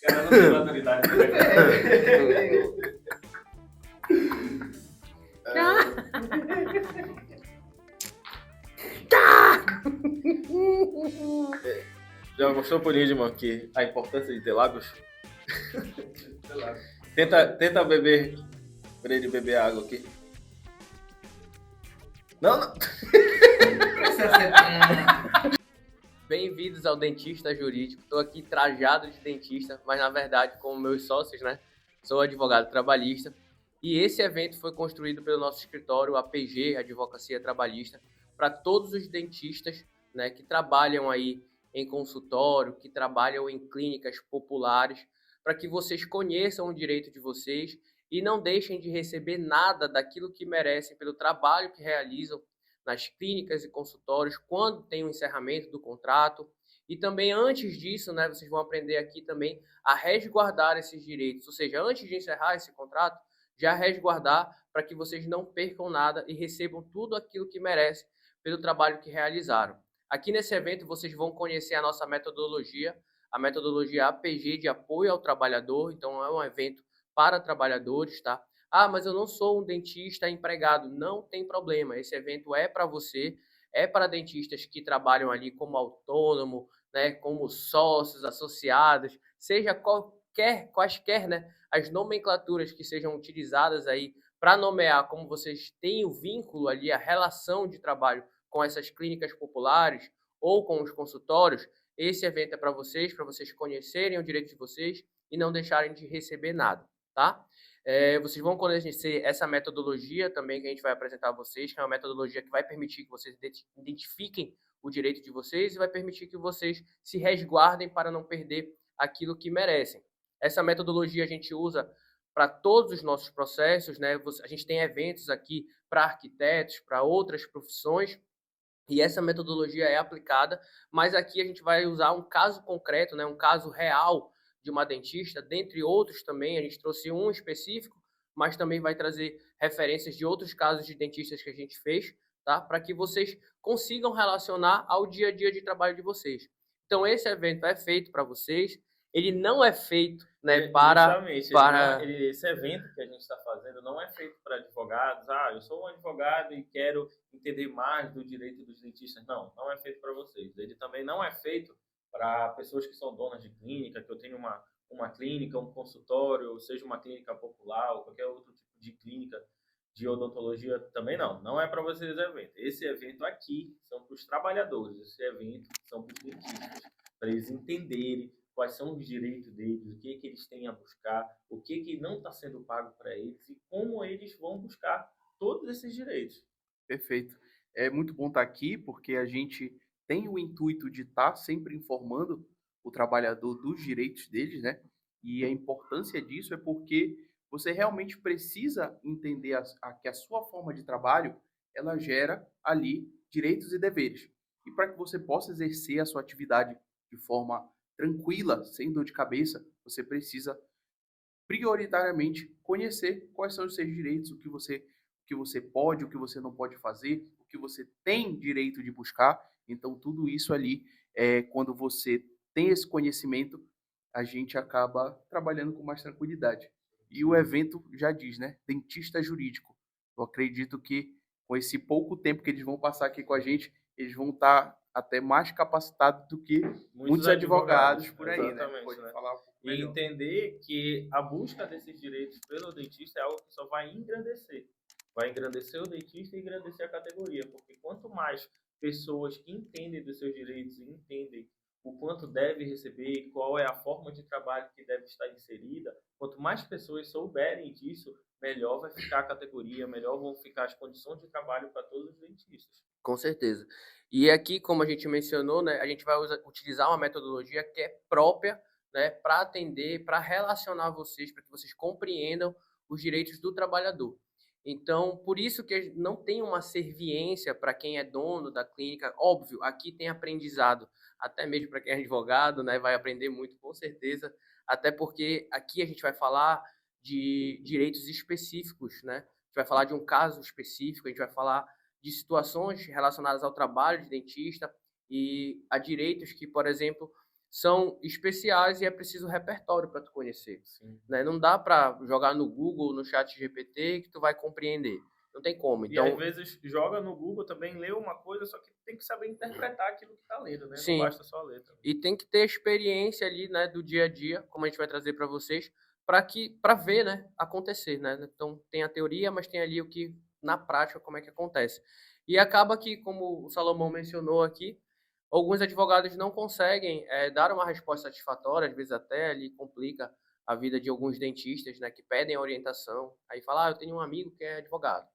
cara não tem maturidade. Já mostrou pro Lindman que a importância de ter lábios? Tenta beber pra ele beber água aqui. Não. Bem-vindos ao Dentista Jurídico. Estou aqui trajado de dentista, mas na verdade, como meus sócios, né? Sou advogado trabalhista. E esse evento foi construído pelo nosso escritório, APG, Advocacia Trabalhista, para todos os dentistas, né, que trabalham aí em consultório, que trabalham em clínicas populares, para que vocês conheçam o direito de vocês e não deixem de receber nada daquilo que merecem pelo trabalho que realizam nas clínicas e consultórios, quando tem o encerramento do contrato. E também antes disso, né, vocês vão aprender aqui também a resguardar esses direitos, ou seja, antes de encerrar esse contrato, já resguardar para que vocês não percam nada e recebam tudo aquilo que merecem pelo trabalho que realizaram. Aqui nesse evento vocês vão conhecer a nossa metodologia, a metodologia APG de apoio ao trabalhador, então é um evento para trabalhadores, tá? Ah, mas eu não sou um dentista empregado. Não tem problema, esse evento é para você, é para dentistas que trabalham ali como autônomo, né, como sócios, associados, seja quaisquer, né, as nomenclaturas que sejam utilizadas aí para nomear como vocês têm o vínculo ali, a relação de trabalho com essas clínicas populares ou com os consultórios. Esse evento é para vocês conhecerem o direito de vocês e não deixarem de receber nada, tá? Vocês vão conhecer essa metodologia também que a gente vai apresentar a vocês, que é uma metodologia que vai permitir que vocês identifiquem o direito de vocês e vai permitir que vocês se resguardem para não perder aquilo que merecem. Essa metodologia a gente usa para todos os nossos processos, né? A gente tem eventos aqui para arquitetos, para outras profissões, e essa metodologia é aplicada, mas aqui a gente vai usar um caso concreto, né? Um caso real de uma dentista, dentre outros também. A gente trouxe um específico, mas também vai trazer referências de outros casos de dentistas que a gente fez, tá? Para que vocês consigam relacionar ao dia a dia de trabalho de vocês. Então, esse evento é feito para vocês. Ele não é feito, né, Esse evento que a gente está fazendo não é feito para advogados. Ah, eu sou um advogado e quero entender mais do direito dos dentistas. Não é feito para vocês. Ele também não é feito para pessoas que são donas de clínica, que eu tenho uma clínica, um consultório, seja uma clínica popular ou qualquer outro tipo de clínica de odontologia, também não é para vocês o evento. Esse evento aqui são para os trabalhadores, esse evento são para os dentistas, para eles entenderem quais são os direitos deles, o que eles têm a buscar, o que não está sendo pago para eles e como eles vão buscar todos esses direitos. Perfeito. É muito bom estar aqui porque a gente tem o intuito de estar sempre informando o trabalhador dos direitos deles, né? E a importância disso é porque você realmente precisa entender que a sua forma de trabalho ela gera ali direitos e deveres. E para que você possa exercer a sua atividade de forma tranquila, sem dor de cabeça, você precisa prioritariamente conhecer quais são os seus direitos, o que você pode, o que você não pode fazer, o que você tem direito de buscar. Então, tudo isso ali, quando você tem esse conhecimento, a gente acaba trabalhando com mais tranquilidade. E o evento já diz, né? Dentista jurídico. Eu acredito que com esse pouco tempo que eles vão passar aqui com a gente, eles vão estar até mais capacitados do que muitos advogados por aí, né? Pode falar um pouco melhor. E entender que a busca desses direitos pelo dentista é algo que só vai engrandecer. Vai engrandecer o dentista e engrandecer a categoria, porque quanto mais pessoas que entendem dos seus direitos e entendem o quanto deve receber, qual é a forma de trabalho que deve estar inserida, quanto mais pessoas souberem disso, melhor vai ficar a categoria, melhor vão ficar as condições de trabalho para todos os dentistas. Com certeza. E aqui, como a gente mencionou, né, a gente vai utilizar uma metodologia que é própria, né, para atender, para relacionar vocês, para que vocês compreendam os direitos do trabalhador. Então, por isso que não tem uma serviência para quem é dono da clínica. Óbvio, aqui tem aprendizado, até mesmo para quem é advogado, né, vai aprender muito, com certeza, até porque aqui a gente vai falar de direitos específicos, né? A gente vai falar de um caso específico, a gente vai falar de situações relacionadas ao trabalho de dentista e a direitos que, por exemplo, são especiais e é preciso repertório para tu conhecer. Sim. Né? Não dá para jogar no Google, no chat GPT, que tu vai compreender. Não tem como. E às Então, vezes joga no Google também, lê uma coisa, só que tem que saber interpretar aquilo que está lendo, né? Não sim, basta só ler também. e tem que ter experiência ali, né, do dia a dia, como a gente vai trazer para vocês, para ver, né, acontecer, né? Então tem a teoria, mas tem ali o que na prática como é que acontece. E acaba que, como o Salomão mencionou aqui, alguns advogados não conseguem dar uma resposta satisfatória, às vezes até ali complica a vida de alguns dentistas, né, que pedem orientação. Aí fala, eu tenho um amigo que é advogado.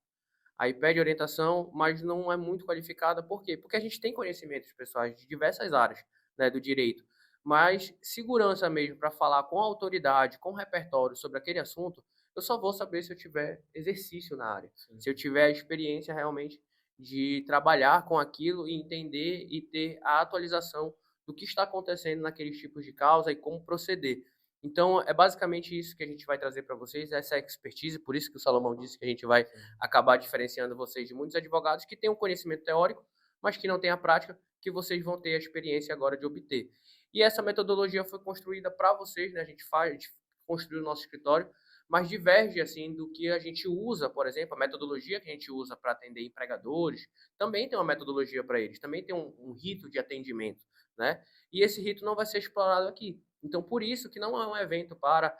Aí pede orientação, mas não é muito qualificada. Por quê? Porque a gente tem conhecimentos pessoais de diversas áreas, né, do direito, mas segurança mesmo para falar com autoridade, com repertório sobre aquele assunto, eu só vou saber se eu tiver exercício na área, se eu tiver a experiência realmente de trabalhar com aquilo e entender e ter a atualização do que está acontecendo naqueles tipos de causa e como proceder. Então, é basicamente isso que a gente vai trazer para vocês, essa expertise, por isso que o Salomão disse que a gente vai acabar diferenciando vocês de muitos advogados que têm um conhecimento teórico, mas que não têm a prática, que vocês vão ter a experiência agora de obter. E essa metodologia foi construída para vocês, né? A gente construiu o nosso escritório, mas diverge assim do que a gente usa, por exemplo, a metodologia que a gente usa para atender empregadores, também tem uma metodologia para eles, também tem um rito de atendimento, né? E esse rito não vai ser explorado aqui. Então, por isso que não é um evento para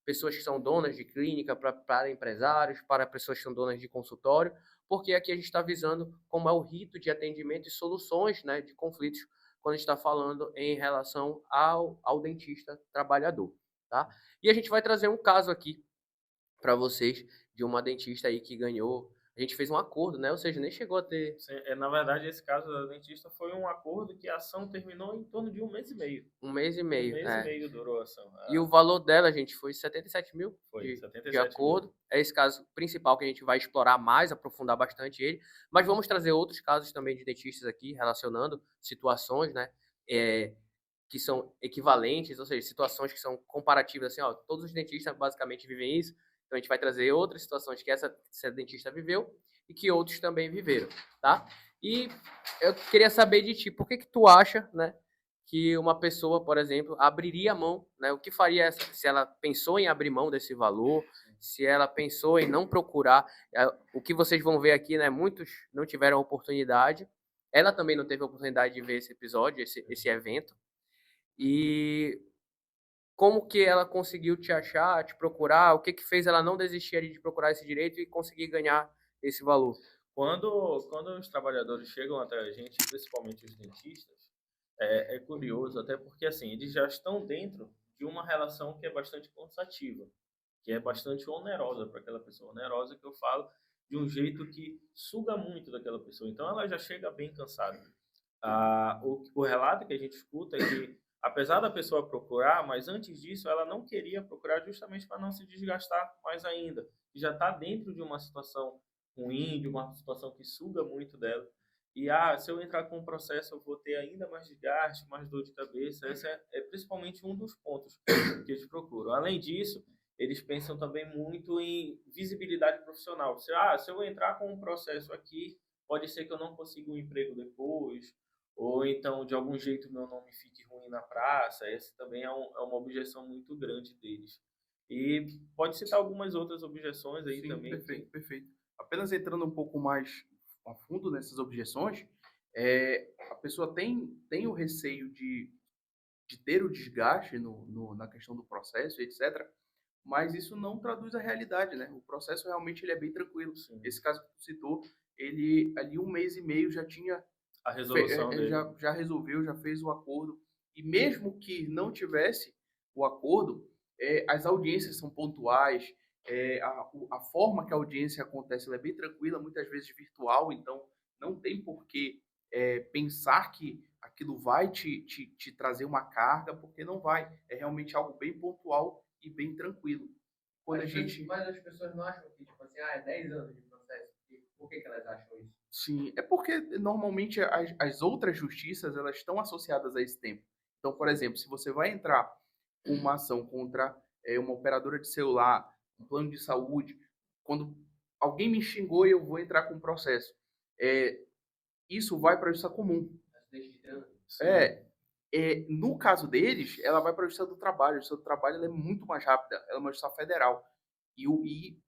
pessoas que são donas de clínica, para empresários, para pessoas que são donas de consultório, porque aqui a gente está visando como é o rito de atendimento e soluções, né, de conflitos quando a gente está falando em relação ao dentista trabalhador, tá? E a gente vai trazer um caso aqui para vocês de uma dentista aí que ganhou. A gente fez um acordo, né? Ou seja, nem chegou a ter. Na verdade, esse caso da dentista foi um acordo que a ação terminou em torno de 1 mês e meio. Um mês e Um meio. mês e meio durou a ação. E o valor dela, gente, foi 77 mil Foi de 77 acordo. mil. É esse caso principal que a gente vai explorar mais, aprofundar bastante ele. Mas vamos trazer outros casos também de dentistas aqui, relacionando situações, né? Que são equivalentes, ou seja, situações que são comparativas, assim, ó, todos os dentistas basicamente vivem isso. Então a gente vai trazer outras situações que essa dentista viveu e que outros também viveram, tá? E eu queria saber de ti, por que tu acha, né, que uma pessoa, por exemplo, abriria mão, né? O que faria se ela pensou em abrir mão desse valor, se ela pensou em não procurar, o que vocês vão ver aqui, né? Muitos não tiveram oportunidade. Ela também não teve a oportunidade de ver esse episódio, esse evento. E como que ela conseguiu te achar, te procurar? O que que fez ela não desistir de procurar esse direito e conseguir ganhar esse valor? Quando os trabalhadores chegam até a gente, principalmente os dentistas, é curioso, até porque assim, eles já estão dentro de uma relação que é bastante cansativa, que é bastante onerosa para aquela pessoa. Onerosa que eu falo de um jeito que suga muito daquela pessoa. Então ela já chega bem cansada. O relato que a gente escuta é que, apesar da pessoa procurar, mas antes disso ela não queria procurar justamente para não se desgastar mais ainda. E já está dentro de uma situação ruim, de uma situação que suga muito dela. E se eu entrar com um processo, eu vou ter ainda mais desgaste, mais dor de cabeça. Esse é principalmente um dos pontos que eles procuram. Além disso, eles pensam também muito em visibilidade profissional. Se eu entrar com um processo aqui, pode ser que eu não consiga um emprego depois, ou então, de algum jeito, meu nome fique ruim na praça. Essa também é uma objeção muito grande deles. E pode citar algumas outras objeções aí. Sim, também. Perfeito, perfeito. Apenas entrando um pouco mais a fundo nessas objeções, a pessoa tem o receio de ter o desgaste na questão do processo, etc., mas isso não traduz a realidade, né? O processo realmente ele é bem tranquilo. Sim. Esse caso que tu citou, ele ali 1 mês e meio já tinha a resolução dele. Já resolveu, já fez o acordo. E mesmo que não tivesse o acordo, as audiências são pontuais, a forma que a audiência acontece ela é bem tranquila, muitas vezes virtual, então não tem por que pensar que aquilo vai te trazer uma carga, porque não vai. É realmente algo bem pontual e bem tranquilo. Mas as pessoas não acham que, tipo assim, é 10 anos de processo. Por que elas acham isso? Sim, é porque normalmente as outras justiças elas estão associadas a esse tempo. Então, por exemplo, se você vai entrar com uma ação contra uma operadora de celular, um plano de saúde, quando alguém me xingou e eu vou entrar com um processo, isso vai para a justiça comum. no caso deles, ela vai para a Justiça do Trabalho. A Justiça do Trabalho ela é muito mais rápida, ela é uma justiça federal. E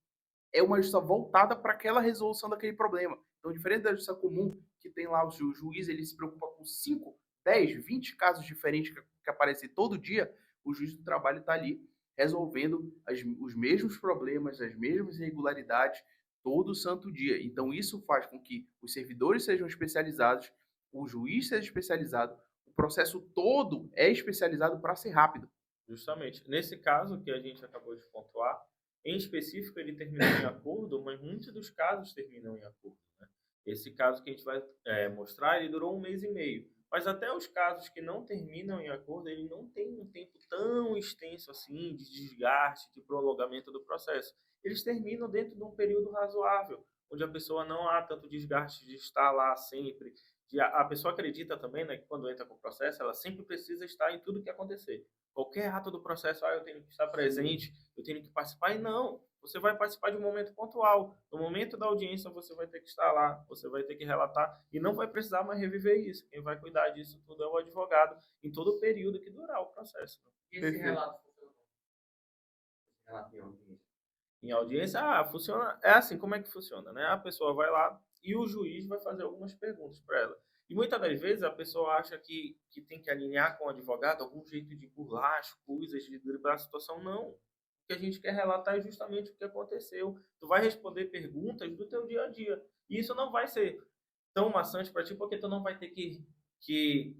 é uma justiça voltada para aquela resolução daquele problema. Então, diferente da justiça comum, que tem lá o juiz, ele se preocupa com 5, 10, 20 casos diferentes que aparecem todo dia, o juiz do trabalho está ali resolvendo os mesmos problemas, as mesmas irregularidades, todo santo dia. Então, isso faz com que os servidores sejam especializados, o juiz seja especializado, o processo todo é especializado para ser rápido. Justamente. Nesse caso que a gente acabou de pontuar, em específico ele terminou em acordo, mas muitos dos casos terminam em acordo, né? Esse caso que a gente vai mostrar, ele durou 1 mês e meio. Mas até os casos que não terminam em acordo, ele não tem um tempo tão extenso assim de desgaste, de prolongamento do processo. Eles terminam dentro de um período razoável, onde a pessoa não há tanto desgaste de estar lá sempre. A pessoa acredita também, né, que quando entra com o processo, ela sempre precisa estar em tudo que acontecer. Qualquer ato do processo, eu tenho que estar presente, eu tenho que participar. E não, você vai participar de um momento pontual. No momento da audiência, você vai ter que estar lá, você vai ter que relatar e não vai precisar mais reviver isso. Quem vai cuidar disso tudo é o advogado em todo o período que durar o processo. E esse relato funciona? Esse relato em audiência? Em audiência, funciona. É assim, como é que funciona, né? A pessoa vai lá e o juiz vai fazer algumas perguntas para ela. E muitas das vezes a pessoa acha que tem que alinhar com o advogado algum jeito de burlar as coisas, de driblar a situação. Não. O que a gente quer relatar é justamente o que aconteceu. Tu vai responder perguntas do teu dia a dia. E isso não vai ser tão maçante para ti, porque tu não vai ter que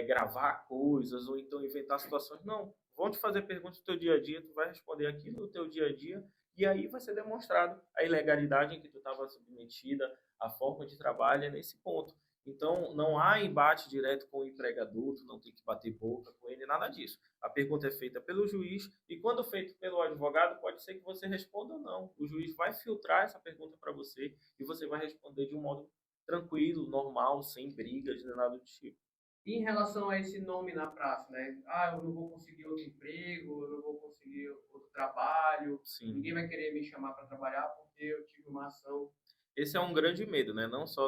gravar coisas ou então inventar situações. Não. Vão te fazer perguntas do teu dia a dia, tu vai responder aquilo do teu dia a dia, e aí vai ser demonstrado a ilegalidade em que tu estava submetida, a forma de trabalho é nesse ponto. Então, não há embate direto com o empregador, tu não tem que bater boca com ele, nada disso. A pergunta é feita pelo juiz e quando feito pelo advogado, pode ser que você responda ou não. O juiz vai filtrar essa pergunta para você e você vai responder de um modo tranquilo, normal, sem brigas, nem nada do tipo. E em relação a esse nome na praça, né? Eu não vou conseguir outro emprego, eu não vou conseguir outro trabalho, Sim. Ninguém vai querer me chamar para trabalhar porque eu tive uma ação. Esse é um grande medo, né? Não só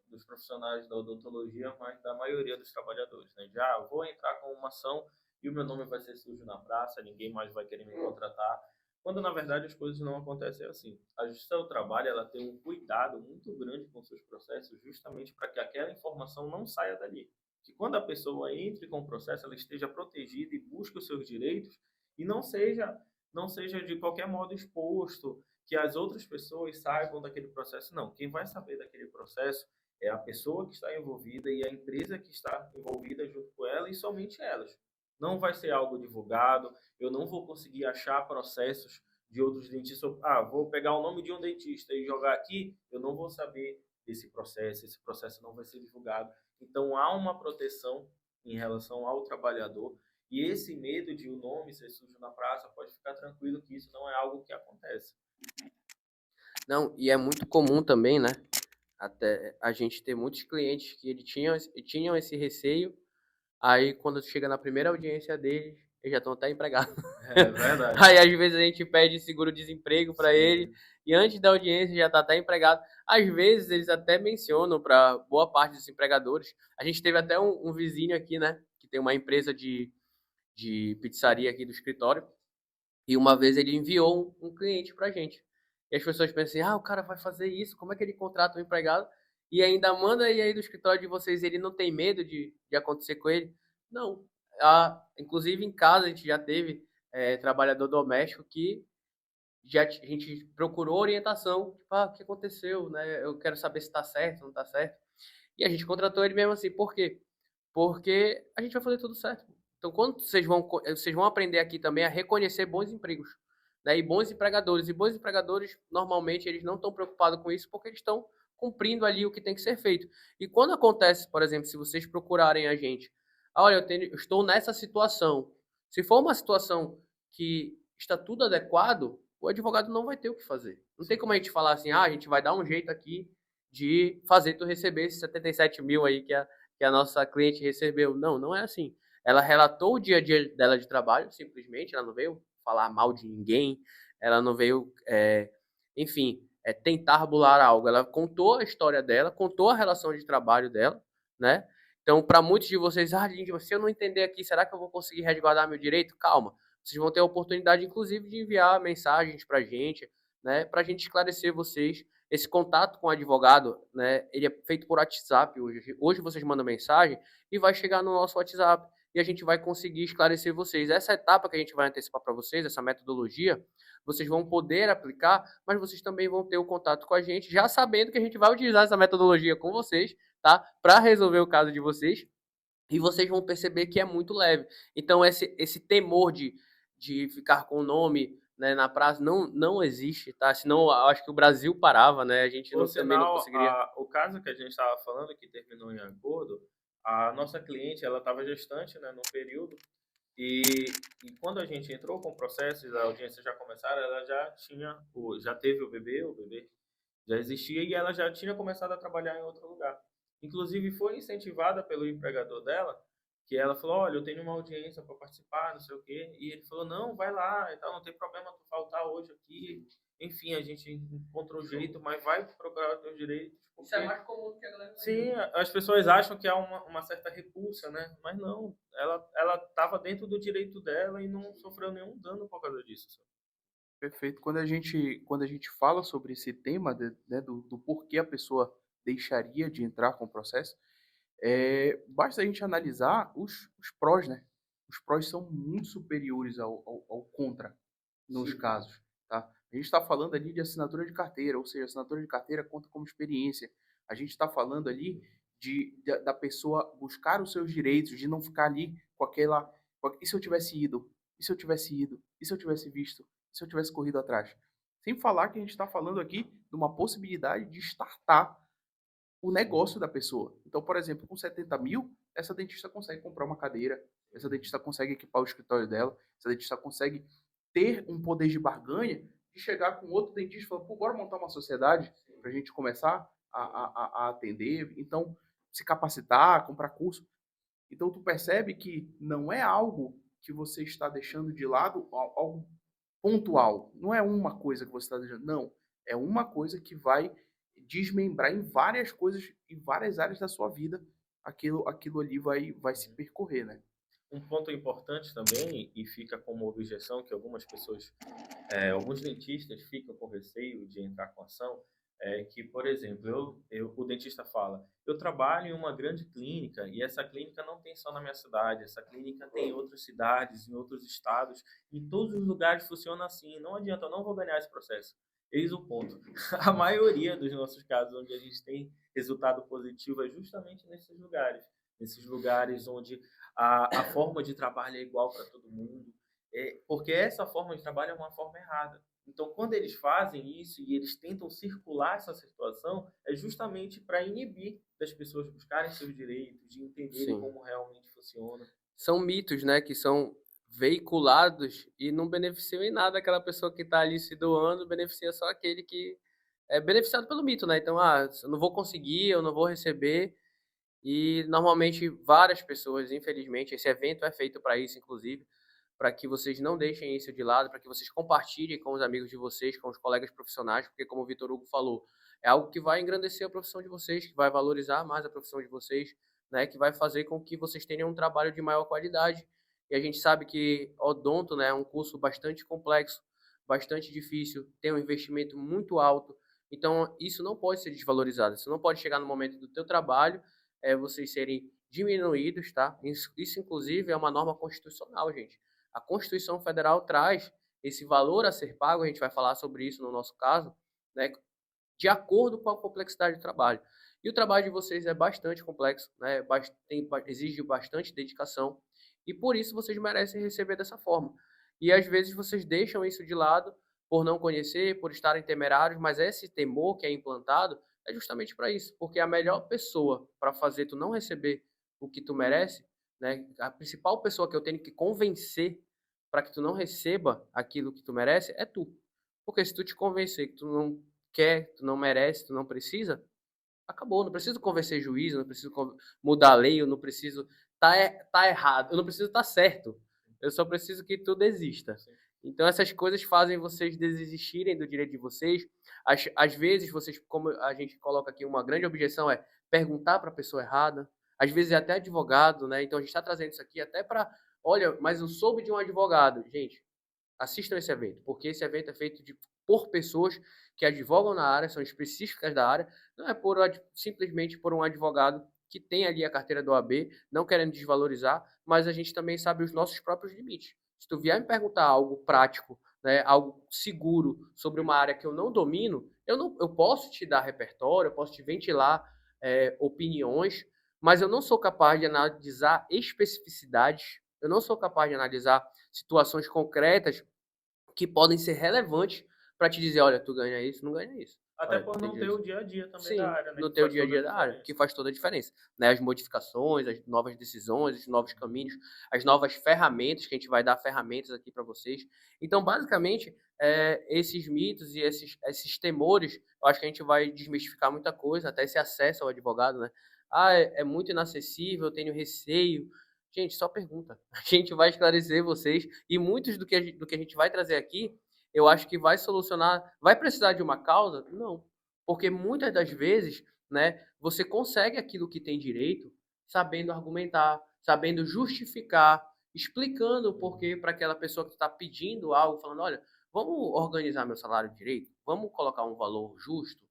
dos profissionais da odontologia, mas da maioria dos trabalhadores, né? Eu vou entrar com uma ação e o meu nome vai ser sujo na praça, ninguém mais vai querer me contratar. Quando, na verdade, as coisas não acontecem assim. A Justiça do Trabalho, ela tem um cuidado muito grande com seus processos, justamente para que aquela informação não saia dali. Que quando a pessoa entre com o processo, ela esteja protegida e busque os seus direitos e não seja de qualquer modo exposto, que as outras pessoas saibam daquele processo. Não, quem vai saber daquele processo é a pessoa que está envolvida e a empresa que está envolvida junto com ela e somente elas. Não vai ser algo divulgado, eu não vou conseguir achar processos de outros dentistas. Vou pegar o nome de um dentista e jogar aqui, eu não vou saber desse processo, esse processo não vai ser divulgado. Então há uma proteção em relação ao trabalhador e esse medo de o nome ser sujo na praça, pode ficar tranquilo que isso não é algo que acontece. Não, e é muito comum também, né? Até a gente ter muitos clientes que tinham esse receio, aí quando chega na primeira audiência deles, eles já estão até empregados. É verdade. Aí às vezes a gente pede seguro-desemprego para ele, e antes da audiência já está até empregado. Às vezes eles até mencionam para boa parte dos empregadores. A gente teve até um vizinho aqui, né? Que tem uma empresa de pizzaria aqui do escritório. E uma vez ele enviou um cliente pra gente. E as pessoas pensam assim, o cara vai fazer isso, como é que ele contrata um empregado? E ainda manda ele aí do escritório de vocês, ele não tem medo de acontecer com ele? Não. Inclusive em casa a gente já teve trabalhador doméstico que a gente procurou orientação, tipo, o que aconteceu, né? Eu quero saber se tá certo, não tá certo. E a gente contratou ele mesmo assim, por quê? Porque a gente vai fazer tudo certo. Então, quando vocês vão aprender aqui também a reconhecer bons empregos, né? E bons empregadores. E bons empregadores, normalmente, eles não estão preocupados com isso porque eles estão cumprindo ali o que tem que ser feito. E quando acontece, por exemplo, se vocês procurarem a gente, olha, eu estou nessa situação. Se for uma situação que está tudo adequado, o advogado não vai ter o que fazer. Não tem como a gente falar assim, a gente vai dar um jeito aqui de fazer tu receber esses 77 mil aí que a nossa cliente recebeu. Não, não é assim. Ela relatou o dia a dia dela de trabalho, simplesmente, ela não veio falar mal de ninguém, ela não veio, enfim, tentar bular algo. Ela contou a história dela, contou a relação de trabalho dela, né? Então, para muitos de vocês, Lindman, se eu não entender aqui, será que eu vou conseguir resguardar meu direito? Calma, vocês vão ter a oportunidade, inclusive, de enviar mensagens para a gente, né, para a gente esclarecer vocês. Esse contato com o advogado, né, ele é feito por WhatsApp hoje. Hoje vocês mandam mensagem e vai chegar no nosso WhatsApp e a gente vai conseguir esclarecer vocês. Essa etapa que a gente vai antecipar para vocês, essa metodologia, vocês vão poder aplicar, mas vocês também vão ter o contato com a gente, já sabendo que a gente vai utilizar essa metodologia com vocês, tá? Para resolver o caso de vocês. E vocês vão perceber que é muito leve. Então, esse temor de ficar com o nome, né, na praça não existe, tá? Senão, eu acho que o Brasil parava, né? A gente também não conseguiria. O caso que a gente estava falando, que terminou em acordo, a nossa cliente, ela estava gestante, né, no período, e quando a gente entrou com o processo, a audiência já começaram, ela já teve o bebê já existia e ela já tinha começado a trabalhar em outro lugar. Inclusive, foi incentivada pelo empregador dela, que ela falou, olha, eu tenho uma audiência para participar, não sei o quê. E ele falou, não, vai lá e tal, não tem problema tu faltar hoje aqui. Enfim, a gente encontrou o jeito, mas vai procurar os teus direitos. Porque... Isso é mais comum do que a galera. Sim, as pessoas acham que há uma certa repulsa, né? Mas não, ela estava dentro do direito dela e não sofreu nenhum dano por causa disso. Perfeito. Quando a gente fala sobre esse tema, né, do porquê a pessoa deixaria de entrar com o processo, basta a gente analisar os prós, né? Os prós são muito superiores ao contra, nos Sim. casos, tá? A gente está falando ali de assinatura de carteira, ou seja, assinatura de carteira conta como experiência. A gente está falando ali da pessoa buscar os seus direitos, de não ficar ali com aquela... E se eu tivesse ido? E se eu tivesse ido? E se eu tivesse visto? E se eu tivesse corrido atrás? Sem falar que a gente está falando aqui de uma possibilidade de startar o negócio da pessoa. Então, por exemplo, com 70 mil, essa dentista consegue comprar uma cadeira, essa dentista consegue equipar o escritório dela, essa dentista consegue ter um poder de barganha de chegar com outro dentista e falar, pô, bora montar uma sociedade para a gente começar a atender, então se capacitar, comprar curso. Então, tu percebe que não é algo que você está deixando de lado, algo pontual. Não é uma coisa que você está deixando, não. É uma coisa que vai desmembrar em várias coisas, em várias áreas da sua vida. Aquilo ali vai se percorrer, né? Um ponto importante também, e fica como objeção que algumas pessoas, alguns dentistas ficam com receio de entrar com ação, é que, por exemplo, o dentista fala, eu trabalho em uma grande clínica e essa clínica não tem só na minha cidade, essa clínica tem em outras cidades, em outros estados, em todos os lugares funciona assim, não adianta, eu não vou ganhar esse processo. Eis o ponto. A maioria dos nossos casos onde a gente tem resultado positivo é justamente nesses lugares onde a forma de trabalho é igual para todo mundo, porque essa forma de trabalho é uma forma errada. Então, quando eles fazem isso e eles tentam circular essa situação, é justamente para inibir das pessoas buscarem seus direitos, de entenderem como realmente funciona. São mitos, né, que são veiculados e não beneficiam em nada aquela pessoa que está ali se doando, beneficia só aquele que é beneficiado pelo mito, né? Então, eu não vou conseguir, eu não vou receber. E normalmente várias pessoas, infelizmente, esse evento é feito para isso, inclusive, para que vocês não deixem isso de lado, para que vocês compartilhem com os amigos de vocês, com os colegas profissionais, porque como o Vitor Hugo falou, é algo que vai engrandecer a profissão de vocês, que vai valorizar mais a profissão de vocês, né, que vai fazer com que vocês tenham um trabalho de maior qualidade. E a gente sabe que odonto, né, é um curso bastante complexo, bastante difícil, tem um investimento muito alto. Então, isso não pode ser desvalorizado. Isso não pode chegar no momento do teu trabalho vocês serem diminuídos, tá? Isso, inclusive, é uma norma constitucional, gente. A Constituição Federal traz esse valor a ser pago, a gente vai falar sobre isso no nosso caso, né? De acordo com a complexidade do trabalho. E o trabalho de vocês é bastante complexo, né? Exige bastante dedicação, e por isso vocês merecem receber dessa forma. E às vezes vocês deixam isso de lado por não conhecer, por estarem temerários, mas esse temor que é implantado é justamente para isso, porque a melhor pessoa para fazer tu não receber o que tu merece, né? A principal pessoa que eu tenho que convencer para que tu não receba aquilo que tu merece é tu. Porque se tu te convencer que tu não quer, tu não merece, tu não precisa, acabou. Não preciso convencer juiz, não preciso mudar a lei, eu não preciso tá errado, eu não preciso estar certo. Eu só preciso que tu desista. Então essas coisas fazem vocês desistirem do direito de vocês. Às vezes vocês, como a gente coloca aqui, uma grande objeção é perguntar para a pessoa errada. às vezes é até advogado, né? Então a gente está trazendo isso aqui até para, olha, mas eu soube de um advogado. Gente, assistam esse evento, porque esse evento é feito por pessoas que advogam na área, são específicas da área, não é simplesmente por um advogado que tem ali a carteira do OAB, não querendo desvalorizar, mas a gente também sabe os nossos próprios limites. Se tu vier me perguntar algo prático, né, algo seguro sobre uma área que eu não domino, eu posso te dar repertório, eu posso te ventilar opiniões, mas eu não sou capaz de analisar especificidades, eu não sou capaz de analisar situações concretas que podem ser relevantes para te dizer, olha, tu ganha isso, não ganha isso. Até Olha, por não ter o dia a dia também sim, da área, né? no Que teu faz dia a toda a dia da área, que diferença. faz toda a diferença, né? As modificações, as novas decisões, os novos caminhos, as novas ferramentas, que a gente vai dar ferramentas aqui para vocês. Então, basicamente, esses mitos e esses temores, eu acho que a gente vai desmistificar muita coisa, até esse acesso ao advogado, né? Ah, é muito inacessível, eu tenho receio. Gente, só pergunta. A gente vai esclarecer vocês e muitos do que a gente vai trazer aqui, eu acho que vai solucionar. Vai precisar de uma causa? Não. Porque muitas das vezes, né, você consegue aquilo que tem direito sabendo argumentar, sabendo justificar, explicando o porquê para aquela pessoa que está pedindo algo, falando, olha, vamos organizar meu salário direito, vamos colocar um valor justo,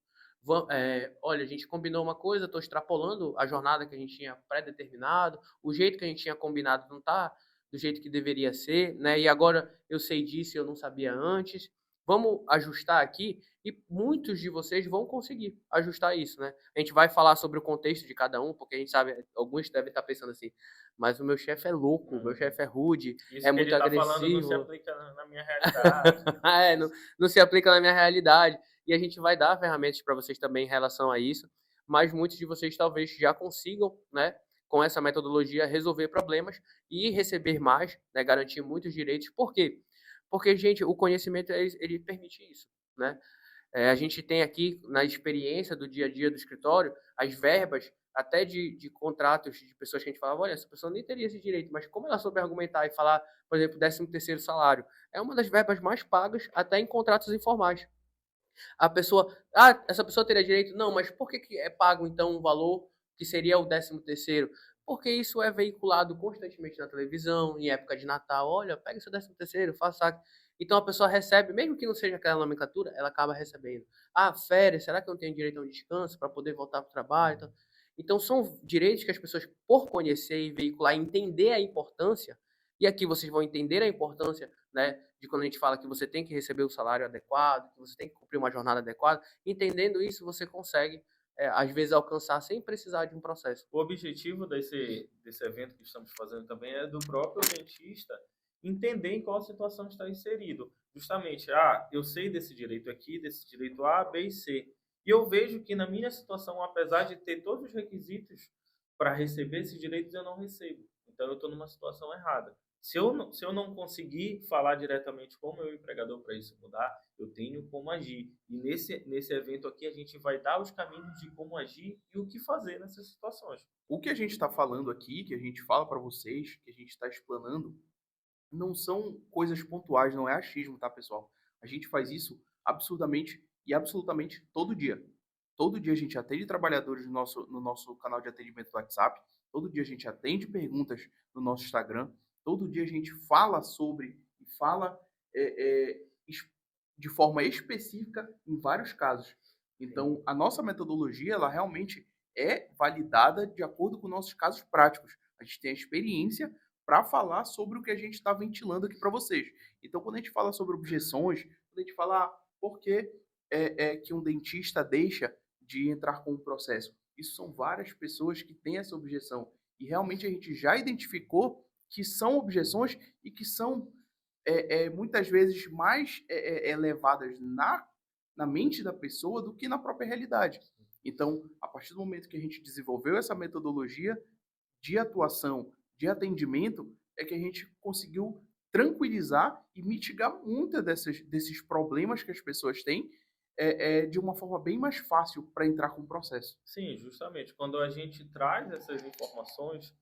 olha, a gente combinou uma coisa, estou extrapolando a jornada que a gente tinha pré-determinado, o jeito que a gente tinha combinado não está do jeito que deveria ser, né? E agora eu sei disso e eu não sabia antes. Vamos ajustar aqui e muitos de vocês vão conseguir ajustar isso, né? A gente vai falar sobre o contexto de cada um, porque a gente sabe, alguns devem estar pensando assim, mas o meu chefe é louco, o meu chefe é rude, Isso é que muito ele tá falando não se agressivo. aplica na minha realidade. Não se aplica na minha realidade. E a gente vai dar ferramentas para vocês também em relação a isso, mas muitos de vocês talvez já consigam, né, com essa metodologia, resolver problemas e receber mais, né, garantir muitos direitos. Por quê? Porque, gente, o conhecimento ele permite isso, né? A gente tem aqui, na experiência do dia a dia do escritório, as verbas até de contratos de pessoas que a gente falava, olha, essa pessoa nem teria esse direito, mas como ela soube argumentar e falar, por exemplo, 13º salário, é uma das verbas mais pagas até em contratos informais. A pessoa, essa pessoa teria direito? Não, mas por que é pago então um valor que seria o 13º? Porque isso é veiculado constantemente na televisão, em época de Natal. Olha, pega seu 13º, faça. Então a pessoa recebe, mesmo que não seja aquela nomenclatura, ela acaba recebendo. Ah, férias, será que eu não tenho direito a um descanso para poder voltar para o trabalho? Então são direitos que as pessoas, por conhecer e veicular, entender a importância, e aqui vocês vão entender a importância, né, de quando a gente fala que você tem que receber o salário adequado, que você tem que cumprir uma jornada adequada, entendendo isso, você consegue, às vezes, alcançar sem precisar de um processo. O objetivo desse evento que estamos fazendo também é do próprio dentista entender em qual situação está inserido. Justamente, eu sei desse direito aqui, desse direito A, B e C. E eu vejo que na minha situação, apesar de ter todos os requisitos para receber esses direitos, eu não recebo. Então eu estou numa situação errada. Se eu não conseguir falar diretamente com o meu empregador para isso mudar, eu tenho como agir. E nesse evento aqui, a gente vai dar os caminhos de como agir e o que fazer nessas situações. O que a gente está falando aqui, que a gente fala para vocês, que a gente está explanando, não são coisas pontuais, não é achismo, tá, pessoal? A gente faz isso absurdamente e absolutamente todo dia. Todo dia a gente atende trabalhadores no nosso canal de atendimento do WhatsApp, todo dia a gente atende perguntas no nosso Instagram, todo dia a gente fala sobre e fala de forma específica em vários casos. Então, a nossa metodologia, ela realmente é validada de acordo com nossos casos práticos. A gente tem a experiência para falar sobre o que a gente está ventilando aqui para vocês. Então, quando a gente fala sobre objeções, quando a gente fala por que que um dentista deixa de entrar com o processo, isso são várias pessoas que têm essa objeção. E realmente a gente já identificou que são objeções e que são muitas vezes mais elevadas na mente da pessoa do que na própria realidade. Então, a partir do momento que a gente desenvolveu essa metodologia de atuação, de atendimento, é que a gente conseguiu tranquilizar e mitigar muitos desses problemas que as pessoas têm de uma forma bem mais fácil para entrar com o processo. Sim, justamente. Quando a gente traz essas informações,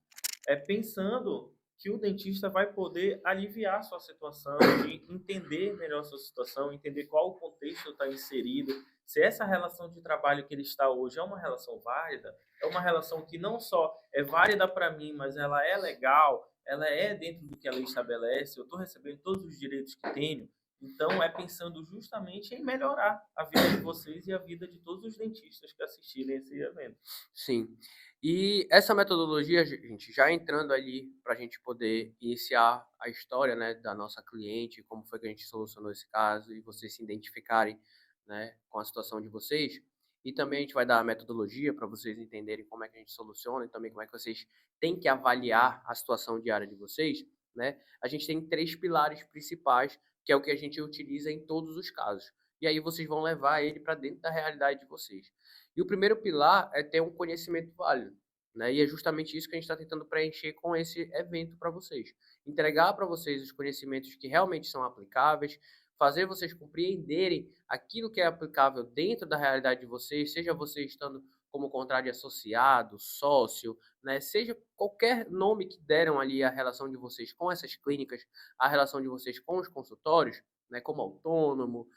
é pensando que o dentista vai poder aliviar a sua situação, de entender melhor a sua situação, entender qual o contexto está inserido, se essa relação de trabalho que ele está hoje é uma relação válida, é uma relação que não só é válida para mim, mas ela é legal, ela é dentro do que a lei estabelece, eu estou recebendo todos os direitos que tenho. Então, é pensando justamente em melhorar a vida de vocês e a vida de todos os dentistas que assistirem esse evento. Sim. E essa metodologia, gente, já entrando ali para a gente poder iniciar a história, né, da nossa cliente, como foi que a gente solucionou esse caso e vocês se identificarem, né, com a situação de vocês. E também a gente vai dar a metodologia para vocês entenderem como é que a gente soluciona e também como é que vocês têm que avaliar a situação diária de vocês, né? A gente tem 3 pilares principais, que é o que a gente utiliza em todos os casos. E aí vocês vão levar ele para dentro da realidade de vocês. E o primeiro pilar é ter um conhecimento válido, né? E é justamente isso que a gente está tentando preencher com esse evento para vocês. Entregar para vocês os conhecimentos que realmente são aplicáveis, fazer vocês compreenderem aquilo que é aplicável dentro da realidade de vocês, seja você estando como contrato de associado, sócio, né? Seja qualquer nome que deram ali a relação de vocês com essas clínicas, a relação de vocês com os consultórios, né? Como autônomo,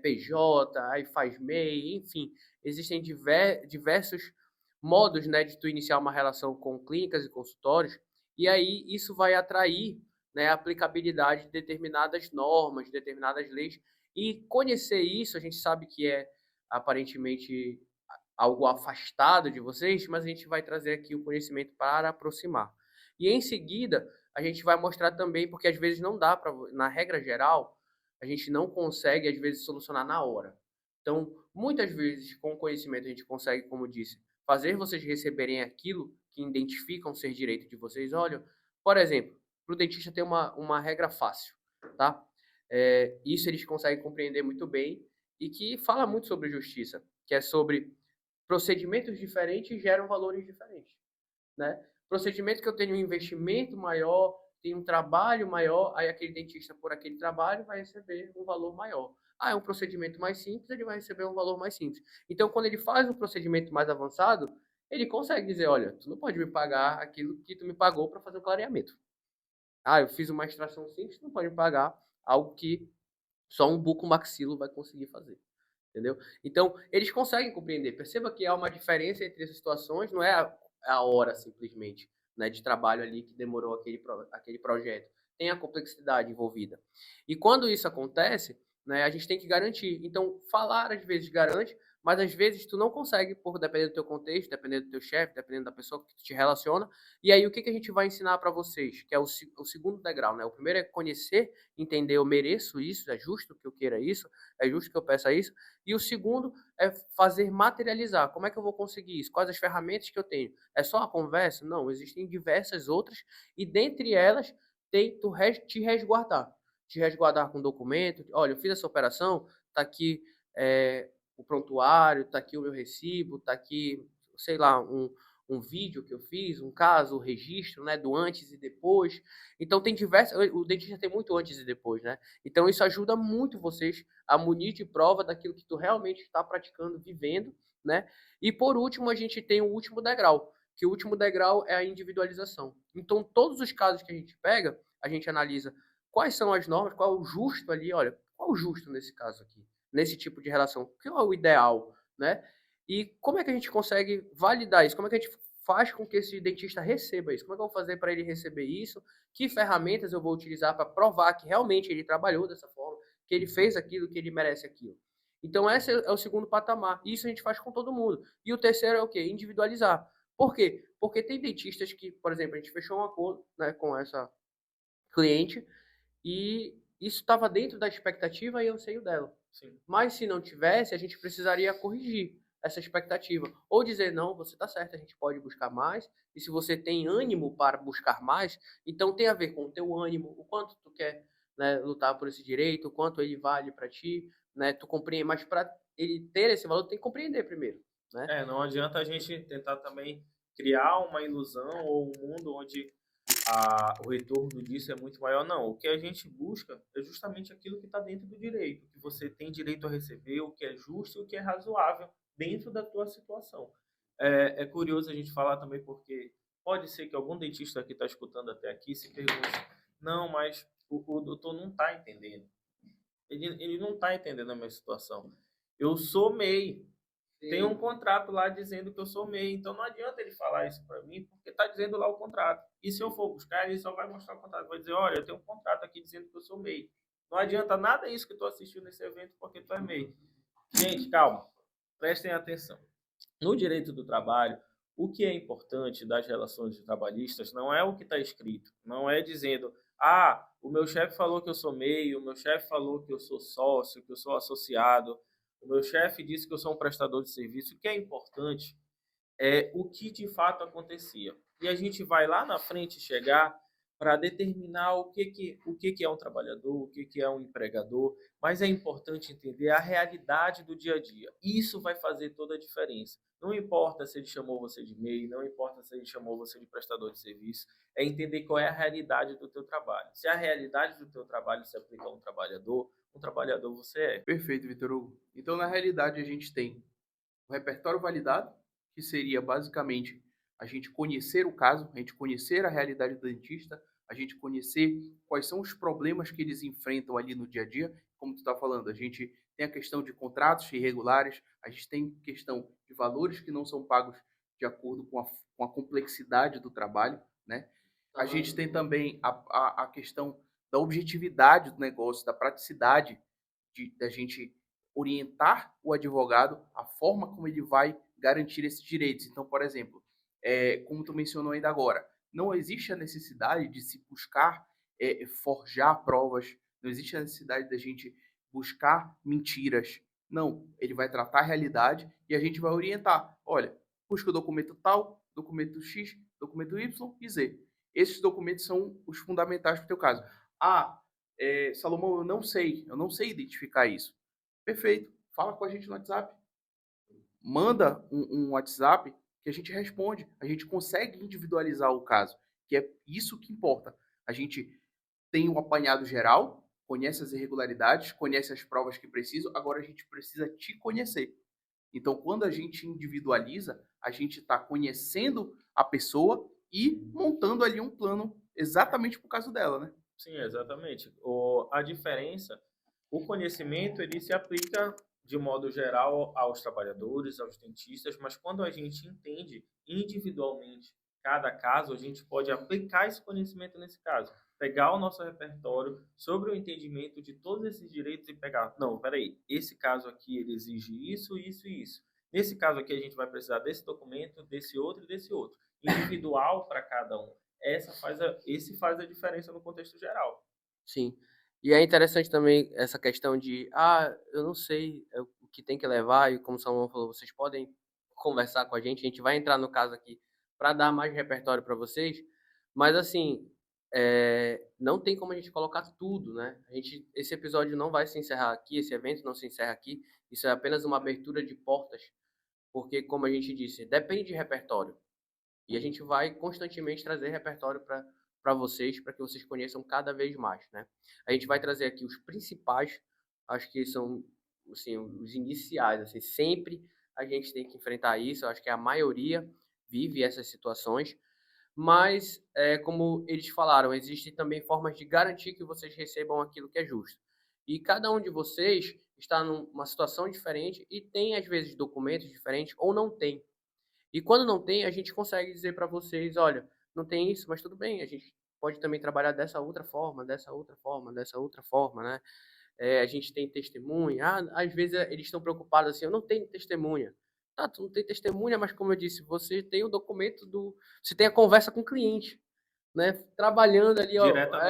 PJ, aí faz MEI, enfim, existem diversos modos, né, de tu iniciar uma relação com clínicas e consultórios, e aí isso vai atrair, né, a aplicabilidade de determinadas normas, de determinadas leis, e conhecer isso, a gente sabe que é aparentemente algo afastado de vocês, mas a gente vai trazer aqui o conhecimento para aproximar. E em seguida, a gente vai mostrar também, porque às vezes não dá para, na regra geral, a gente não consegue, às vezes, solucionar na hora. Então, muitas vezes, com o conhecimento, a gente consegue, como disse, fazer vocês receberem aquilo que identificam ser direito de vocês. Olha, por exemplo, para o dentista ter uma regra fácil, tá? Isso eles conseguem compreender muito bem e que fala muito sobre justiça, que é sobre procedimentos diferentes geram valores diferentes, né? Procedimento que eu tenho um investimento maior, tem um trabalho maior, aí aquele dentista por aquele trabalho vai receber um valor maior. Ah, é um procedimento mais simples, ele vai receber um valor mais simples. Então, quando ele faz um procedimento mais avançado, ele consegue dizer, olha, tu não pode me pagar aquilo que tu me pagou para fazer o clareamento. Ah, eu fiz uma extração simples, tu não pode me pagar algo que só um bucomaxilo vai conseguir fazer. Entendeu? Então, eles conseguem compreender. Perceba que há uma diferença entre essas situações, não é a hora simplesmente, né, de trabalho ali que demorou aquele projeto. Tem a complexidade envolvida. E quando isso acontece, né, a gente tem que garantir. Então, falar às vezes garante, mas às vezes tu não consegue, por dependendo do teu contexto, dependendo do teu chefe, dependendo da pessoa que tu te relaciona. E aí, o que a gente vai ensinar para vocês? Que é o segundo degrau, né? O primeiro é conhecer, entender, eu mereço isso, é justo que eu queira isso, é justo que eu peça isso. E o segundo é fazer materializar. Como é que eu vou conseguir isso? Quais as ferramentas que eu tenho? É só a conversa? Não, existem diversas outras e dentre elas tem tu te resguardar. Te resguardar com documento. Olha, eu fiz essa operação, tá aqui o prontuário, tá aqui o meu recibo, tá aqui, sei lá, um vídeo que eu fiz, um caso, o registro, né, do antes e depois. Então tem diversas, o dentista tem muito antes e depois, né? Então isso ajuda muito vocês a munir de prova daquilo que tu realmente está praticando, vivendo, né? E por último, a gente tem o último degrau, que o último degrau é a individualização. Então, todos os casos que a gente pega, a gente analisa quais são as normas, qual é o justo ali, olha, qual é o justo nesse caso aqui, nesse tipo de relação, qual é o ideal, né? E como é que a gente consegue validar isso? Como é que a gente faz com que esse dentista receba isso? Como é que eu vou fazer para ele receber isso? Que ferramentas eu vou utilizar para provar que realmente ele trabalhou dessa forma, que ele fez aquilo, que ele merece aquilo? Então, esse é o segundo patamar. Isso a gente faz com todo mundo. E o terceiro é o quê? Individualizar. Por quê? Porque tem dentistas que, por exemplo, a gente fechou um acordo, né, com essa cliente e isso estava dentro da expectativa e anseio dela. Sim. Mas se não tivesse, a gente precisaria corrigir essa expectativa. Ou dizer, não, você está certo, a gente pode buscar mais. E se você tem ânimo para buscar mais, então tem a ver com o teu ânimo, o quanto tu quer, né, lutar por esse direito, o quanto ele vale para ti, né? Tu compreende, mas para ele ter esse valor, tem que compreender primeiro, né? Não adianta a gente tentar também criar uma ilusão ou um mundo onde o retorno disso é muito maior. Não, o que a gente busca é justamente aquilo que está dentro do direito, que você tem direito a receber, o que é justo e o que é razoável dentro da tua situação. É curioso a gente falar também porque Pode ser que algum dentista que está escutando até aqui se pergunte, não, mas o doutor não está entendendo. Ele não está entendendo a minha situação. Eu sou MEI. Tem um contrato lá dizendo que eu sou MEI. Então não adianta ele falar isso para mim, porque está dizendo lá o contrato. E se eu for buscar, ele só vai mostrar o contrato. Vai dizer, olha, eu tenho um contrato aqui dizendo que eu sou MEI. Não adianta nada isso que tu assistiu nesse evento porque tu é MEI. Gente, calma. Prestem atenção. No direito do trabalho, o que é importante das relações trabalhistas não é o que está escrito. Não é dizendo, o meu chefe falou que eu sou MEI, o meu chefe falou que eu sou sócio, que eu sou associado, o meu chefe disse que eu sou um prestador de serviço. O que é importante é o que de fato acontecia. E a gente vai lá na frente chegar para determinar o que é um trabalhador, o que é um empregador, mas é importante entender a realidade do dia a dia. Isso vai fazer toda a diferença. Não importa se ele chamou você de MEI, não importa se ele chamou você de prestador de serviço, é entender qual é a realidade do teu trabalho. Se a realidade do teu trabalho se aplica a um trabalhador você é. Perfeito, Vitor Hugo. Então, na realidade, a gente tem o repertório validado, que seria basicamente a gente conhecer o caso, a gente conhecer a realidade do dentista, a gente conhecer quais são os problemas que eles enfrentam ali no dia a dia. Como tu está falando, a gente tem a questão de contratos irregulares, a gente tem questão de valores que não são pagos de acordo com a complexidade do trabalho, né? A gente tem também a questão da objetividade do negócio, da praticidade da gente orientar o advogado a forma como ele vai garantir esses direitos. Então, por exemplo, como tu mencionou ainda agora, não existe a necessidade de se buscar forjar provas, não existe a necessidade da gente buscar mentiras. Não, ele vai tratar a realidade e a gente vai orientar. Olha, busca o documento tal, documento X, documento Y e Z. Esses documentos são os fundamentais para o teu caso. Salomão, eu não sei identificar isso. Perfeito, fala com a gente no WhatsApp. Manda um WhatsApp que a gente responde. A gente consegue individualizar o caso, que é isso que importa. A gente tem um apanhado geral, conhece as irregularidades, conhece as provas que precisam, agora a gente precisa te conhecer. Então, quando a gente individualiza, a gente está conhecendo a pessoa e montando ali um plano exatamente para o caso dela, né? Sim, exatamente. A diferença, o conhecimento, ele se aplica de modo geral aos trabalhadores, aos dentistas, mas quando a gente entende individualmente cada caso, a gente pode aplicar esse conhecimento nesse caso. Pegar o nosso repertório sobre o entendimento de todos esses direitos e pegar, não, peraí, esse caso aqui ele exige isso, isso e isso. Nesse caso aqui a gente vai precisar desse documento, desse outro e desse outro. Individual para cada um. Esse faz a diferença no contexto geral. Sim. E é interessante também essa questão de, eu não sei o que tem que levar, e como o Salomão falou, vocês podem conversar com a gente vai entrar no caso aqui para dar mais repertório para vocês, mas assim, não tem como a gente colocar tudo, né? Esse episódio não vai se encerrar aqui, esse evento não se encerra aqui, isso é apenas uma abertura de portas, porque, como a gente disse, depende de repertório. E a gente vai constantemente trazer repertório para vocês, para que vocês conheçam cada vez mais, né? A gente vai trazer aqui os principais, acho que são assim, os iniciais, assim, sempre a gente tem que enfrentar isso, acho que a maioria vive essas situações, mas, como eles falaram, existem também formas de garantir que vocês recebam aquilo que é justo. E cada um de vocês está numa situação diferente e tem, às vezes, documentos diferentes ou não tem. E quando não tem, a gente consegue dizer para vocês, olha, não tem isso, mas tudo bem, a gente pode também trabalhar dessa outra forma, dessa outra forma, dessa outra forma, né? A gente tem testemunha. Às vezes eles estão preocupados assim, eu não tenho testemunha. Tá, tu não tem testemunha, mas como eu disse, você tem o documento você tem a conversa com o cliente, né? Trabalhando ali, ó,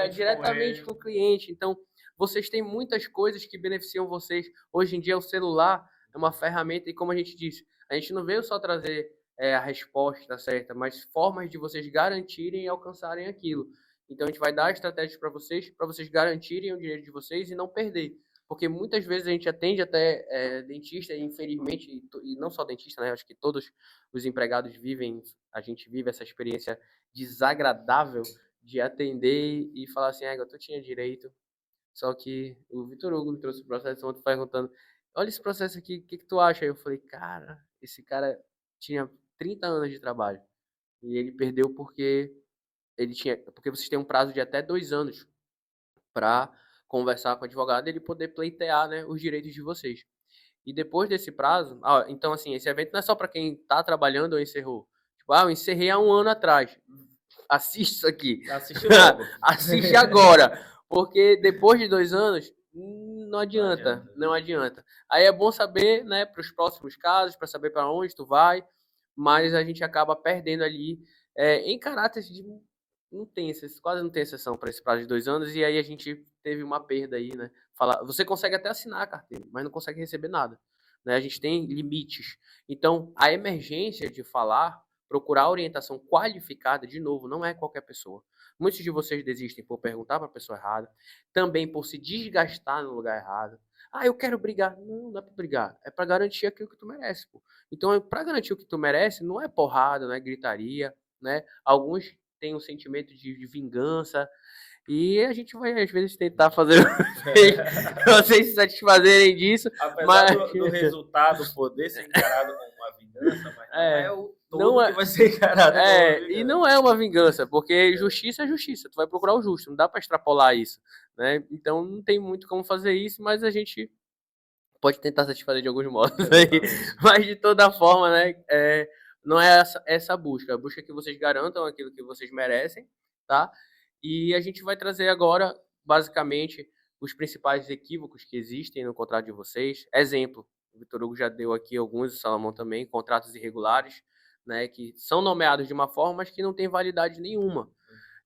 diretamente com o cliente. Então, vocês têm muitas coisas que beneficiam vocês. Hoje em dia, o celular é uma ferramenta e, como a gente disse, a gente não veio só trazer a resposta certa, mas formas de vocês garantirem e alcançarem aquilo. Então, a gente vai dar estratégias para vocês garantirem o direito de vocês e não perder. Porque muitas vezes a gente atende até dentista, e infelizmente, e não só dentista, né? Acho que todos os empregados a gente vive essa experiência desagradável de atender e falar assim, tu tinha direito. Só que o Vitor Hugo me trouxe o processo ontem perguntando, olha esse processo aqui, o que tu acha? Aí eu falei, cara, esse cara tinha 30 anos de trabalho. E ele perdeu porque porque vocês têm um prazo de até 2 anos para conversar com o advogado e ele poder pleitear, né, os direitos de vocês. E depois desse prazo, então assim, esse evento não é só para quem está trabalhando ou encerrou. Tipo, eu encerrei há 1 ano atrás. Assiste isso aqui. Assiste logo. Assiste agora. Porque depois de 2 anos, não adianta. Não adianta. Aí é bom saber, né, para os próximos casos, para saber para onde tu vai, mas a gente acaba perdendo ali em caráter de não tem quase não tem exceção para esse prazo de 2 anos, e aí a gente teve uma perda aí, né? Você consegue até assinar a carteira, mas não consegue receber nada. Né? A gente tem limites. Então, a emergência de falar, procurar orientação qualificada, de novo, não é qualquer pessoa. Muitos de vocês desistem por perguntar para a pessoa errada, também por se desgastar no lugar errado. Eu quero brigar. Não é para brigar, é para garantir aquilo que tu merece. Pô. Então, para garantir o que tu merece, não é porrada, não é gritaria, né? Alguns têm um sentimento de vingança, e a gente vai, às vezes, tentar fazer vocês se satisfazerem disso. Apesar do resultado poder ser encarado como uma vingança, mas não é o todo que vai ser encarado como uma vingança. E não é uma vingança, porque justiça é justiça. Tu vai procurar o justo, não dá para extrapolar isso. Né? Então não tem muito como fazer isso, mas a gente pode tentar satisfazer de alguns modos. Mas de toda forma, né? Não é essa busca. A busca é que vocês garantam aquilo que vocês merecem, tá? E a gente vai trazer agora, basicamente, os principais equívocos que existem no contrato de vocês. Exemplo, o Vitor Hugo já deu aqui alguns, o Salomão também, contratos irregulares, né, que são nomeados de uma forma, mas que não tem validade nenhuma.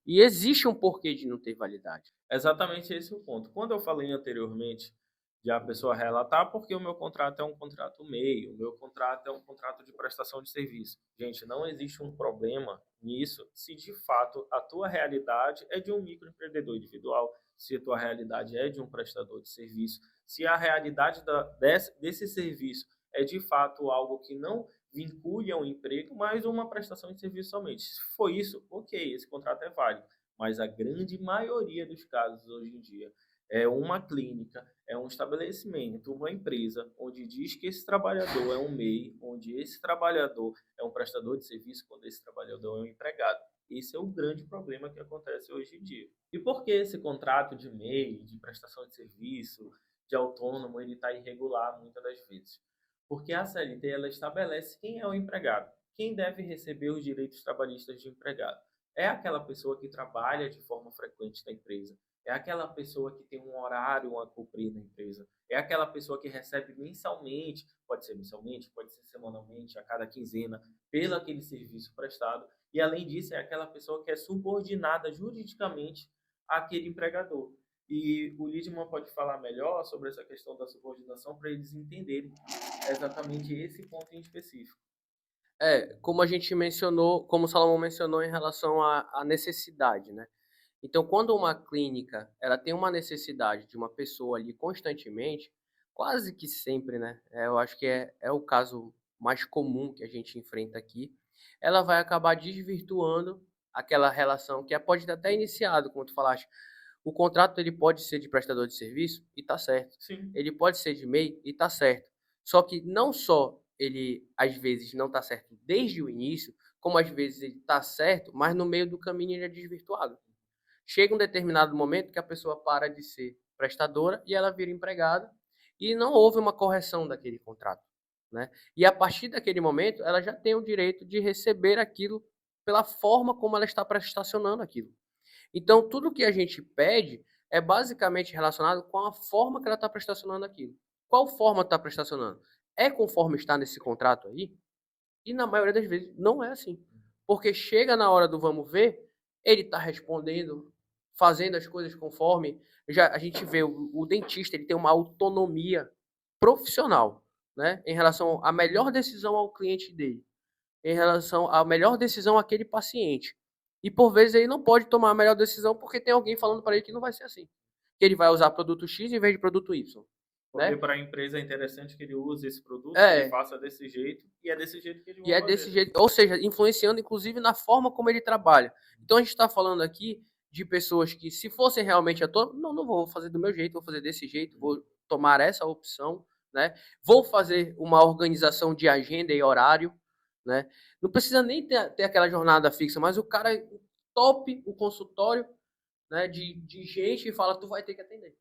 E existe um porquê de não ter validade. Exatamente esse é o ponto. Quando eu falei anteriormente de a pessoa relatar, porque o meu contrato é um contrato MEI, o meu contrato é um contrato de prestação de serviço. Gente, não existe um problema nisso se de fato a tua realidade é de um microempreendedor individual, se a tua realidade é de um prestador de serviço, se a realidade desse serviço é de fato algo que não vincule a um emprego, mas uma prestação de serviço somente. Se for isso, ok, esse contrato é válido. Mas a grande maioria dos casos hoje em dia é uma clínica, é um estabelecimento, uma empresa, onde diz que esse trabalhador é um MEI, onde esse trabalhador é um prestador de serviço, quando esse trabalhador é um empregado. Esse é o grande problema que acontece hoje em dia. E por que esse contrato de MEI, de prestação de serviço, de autônomo, ele está irregular muitas das vezes? Porque a CLT ela estabelece quem é o empregado, quem deve receber os direitos trabalhistas de empregado. É aquela pessoa que trabalha de forma frequente na empresa. É aquela pessoa que tem um horário a cumprir na empresa. É aquela pessoa que recebe mensalmente, pode ser semanalmente, a cada quinzena, pelo aquele serviço prestado. E, além disso, é aquela pessoa que é subordinada juridicamente àquele empregador. E o Lidman pode falar melhor sobre essa questão da subordinação para eles entenderem exatamente esse ponto em específico. Como a gente mencionou, como o Salomão mencionou em relação à necessidade, né? Então, quando uma clínica ela tem uma necessidade de uma pessoa ali constantemente, quase que sempre, né? Eu acho que é o caso mais comum que a gente enfrenta aqui. Ela vai acabar desvirtuando aquela relação que pode ter até iniciado, como tu falaste. O contrato ele pode ser de prestador de serviço e tá certo. Sim. Ele pode ser de MEI e tá certo. Só que não só ele às vezes não tá certo desde o início, como às vezes ele tá certo, mas no meio do caminho ele é desvirtuado. Chega um determinado momento que a pessoa para de ser prestadora e ela vira empregada e não houve uma correção daquele contrato, né? E a partir daquele momento, ela já tem o direito de receber aquilo pela forma como ela está prestacionando aquilo. Então, tudo que a gente pede é basicamente relacionado com a forma que ela está prestacionando aquilo. Qual forma está prestacionando? É conforme está nesse contrato aí? E na maioria das vezes não é assim. Porque chega na hora do vamos ver, ele está respondendo, fazendo as coisas conforme. A gente vê o dentista, ele tem uma autonomia profissional, né, em relação à melhor decisão ao cliente dele, em relação à melhor decisão àquele paciente. E por vezes ele não pode tomar a melhor decisão porque tem alguém falando para ele que não vai ser assim. Que ele vai usar produto X em vez de produto Y. Porque né? para a empresa é interessante que ele use esse produto, que ele faça desse jeito, e é desse jeito que ele vai fazer. Desse jeito, ou seja, influenciando inclusive na forma como ele trabalha. Então a gente está falando aqui de pessoas que, se fossem realmente atores, não vou fazer do meu jeito, vou fazer desse jeito, vou tomar essa opção, né? Vou fazer uma organização de agenda e horário, né? Não precisa nem ter aquela jornada fixa, mas o cara top o consultório, né, de gente e fala, tu vai ter que atender.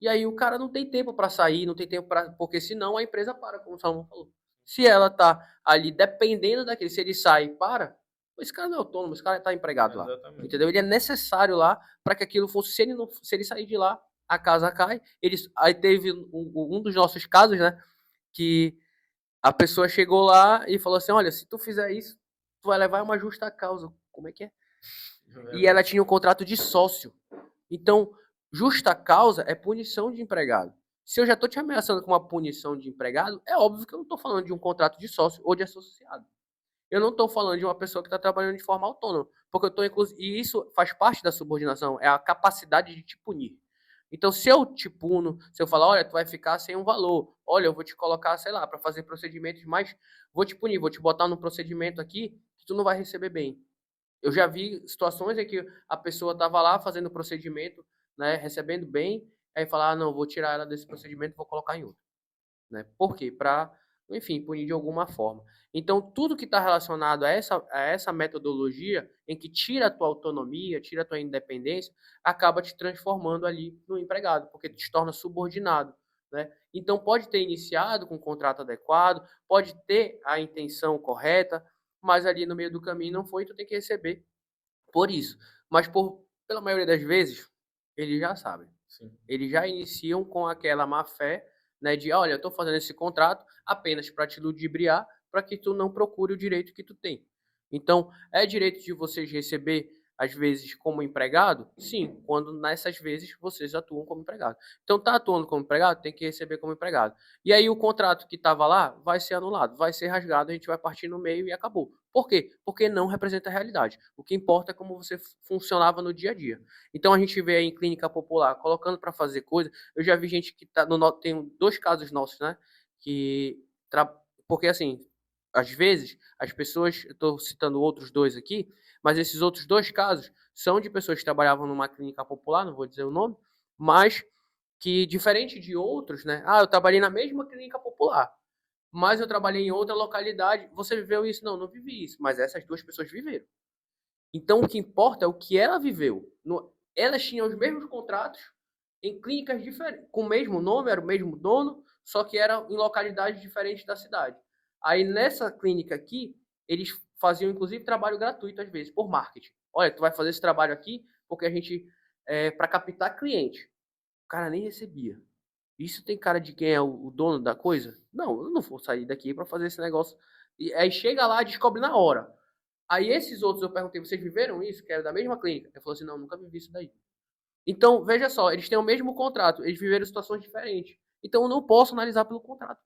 E aí o cara não tem tempo para sair, não tem tempo para, porque senão a empresa para, como o Salomão falou. Se ela tá ali dependendo daquele, se ele sai e para, esse cara não é autônomo, esse cara tá empregado lá. Exatamente. Entendeu? Ele é necessário lá para que aquilo fosse, se ele sair de lá, a casa cai. Aí teve um dos nossos casos, né, que a pessoa chegou lá e falou assim, olha, se tu fizer isso, tu vai levar uma justa causa. Como é que é? E ela tinha um contrato de sócio. Então, justa causa é punição de empregado. Se eu já estou te ameaçando com uma punição de empregado, é óbvio que eu não estou falando de um contrato de sócio ou de associado. Eu não estou falando de uma pessoa que está trabalhando de forma autônoma, porque eu estou inclusive, e isso faz parte da subordinação, é a capacidade de te punir. Então, se eu te puno, se eu falar, olha, tu vai ficar sem um valor, olha, eu vou te colocar, sei lá, para fazer procedimentos, mas vou te punir, vou te botar num procedimento aqui que tu não vai receber bem. Eu já vi situações em que a pessoa estava lá fazendo o procedimento, né, recebendo bem, aí falar, ah, não, vou tirar ela desse procedimento e vou colocar em outro. Né? Por quê? Para, enfim, punir de alguma forma. Então, tudo que está relacionado a essa metodologia, em que tira a tua autonomia, tira a tua independência, acaba te transformando ali no empregado, porque te torna subordinado. Né? Então, pode ter iniciado com um contrato adequado, pode ter a intenção correta, mas ali no meio do caminho não foi, tu tem que receber por isso. Mas pela maioria das vezes, eles já sabem. Sim. Eles já iniciam com aquela má fé, né, de, olha, eu estou fazendo esse contrato apenas para te ludibriar, para que tu não procure o direito que tu tem. Então, é direito de vocês receber, às vezes, como empregado? Sim, quando nessas vezes vocês atuam como empregado. Então, tá atuando como empregado, tem que receber como empregado. E aí o contrato que estava lá vai ser anulado, vai ser rasgado, a gente vai partir no meio e acabou. Por quê? Porque não representa a realidade. O que importa é como você funcionava no dia a dia. Então a gente vê aí em clínica popular colocando para fazer coisa. Eu já vi gente que tá no tem 2 casos nossos, né? Que porque assim, às vezes as pessoas, eu estou citando outros 2 aqui, mas esses outros 2 casos são de pessoas que trabalhavam numa clínica popular, não vou dizer o nome, mas que diferente de outros, né? Ah, eu trabalhei na mesma clínica popular, mas eu trabalhei em outra localidade. Você viveu isso? Não, não vivi isso, mas essas 2 pessoas viveram. Então, o que importa é o que ela viveu. Elas tinham os mesmos contratos em clínicas diferentes, com o mesmo nome, era o mesmo dono, só que era em localidades diferentes da cidade. Aí, nessa clínica aqui, eles faziam, inclusive, trabalho gratuito, às vezes, por marketing. Olha, tu vai fazer esse trabalho aqui porque a gente, para captar cliente. O cara nem recebia. Isso tem cara de quem é o dono da coisa? Não, eu não vou sair daqui para fazer esse negócio. E aí chega lá e descobre na hora. Aí esses outros eu perguntei, vocês viveram isso? Que era da mesma clínica. Ele falou assim, não, nunca vivi isso daí. Então, veja só, eles têm o mesmo contrato, eles viveram situações diferentes. Então, eu não posso analisar pelo contrato.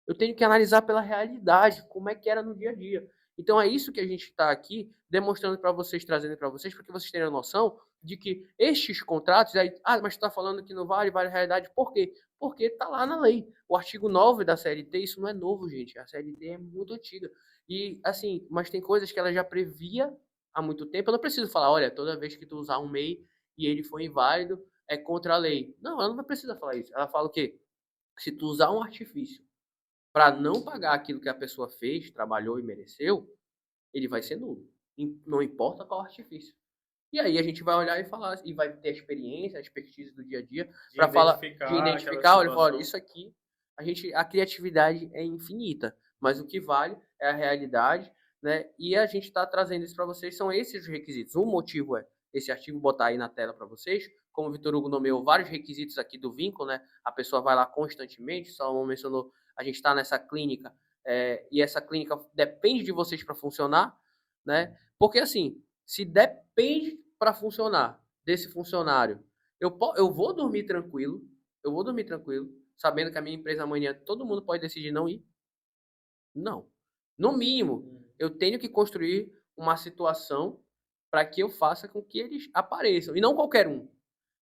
Eu tenho que analisar pela realidade, como é que era no dia a dia. Então, é isso que a gente está aqui demonstrando para vocês, trazendo para vocês, para que vocês tenham a noção de que estes contratos, aí, mas tu está falando que não vale a realidade, por quê? Porque está lá na lei. O artigo 9 da CLT, isso não é novo, gente. A CLT é muito antiga. E, assim, mas tem coisas que ela já previa há muito tempo. Eu não preciso falar, olha, toda vez que tu usar um MEI e ele for inválido, é contra a lei. Não, ela não precisa falar isso. Ela fala o quê? Se tu usar um artifício para não pagar aquilo que a pessoa fez, trabalhou e mereceu, ele vai ser nulo. Não importa qual artifício. E aí a gente vai olhar e falar, e vai ter a experiência, a expertise do dia a dia, para falar, de identificar, olha, falar, isso aqui, a criatividade é infinita, mas o que vale é a realidade, né? E a gente está trazendo isso para vocês, são esses os requisitos. O motivo é esse artigo, botar aí na tela para vocês, como o Vitor Hugo nomeou vários requisitos aqui do vínculo, né? A pessoa vai lá constantemente, Salomão mencionou, a gente está nessa clínica, e essa clínica depende de vocês para funcionar, né? Porque assim, se depende para funcionar desse funcionário, eu vou dormir tranquilo, sabendo que a minha empresa amanhã todo mundo pode decidir não ir? Não. No mínimo, eu tenho que construir uma situação para que eu faça com que eles apareçam, e não qualquer um.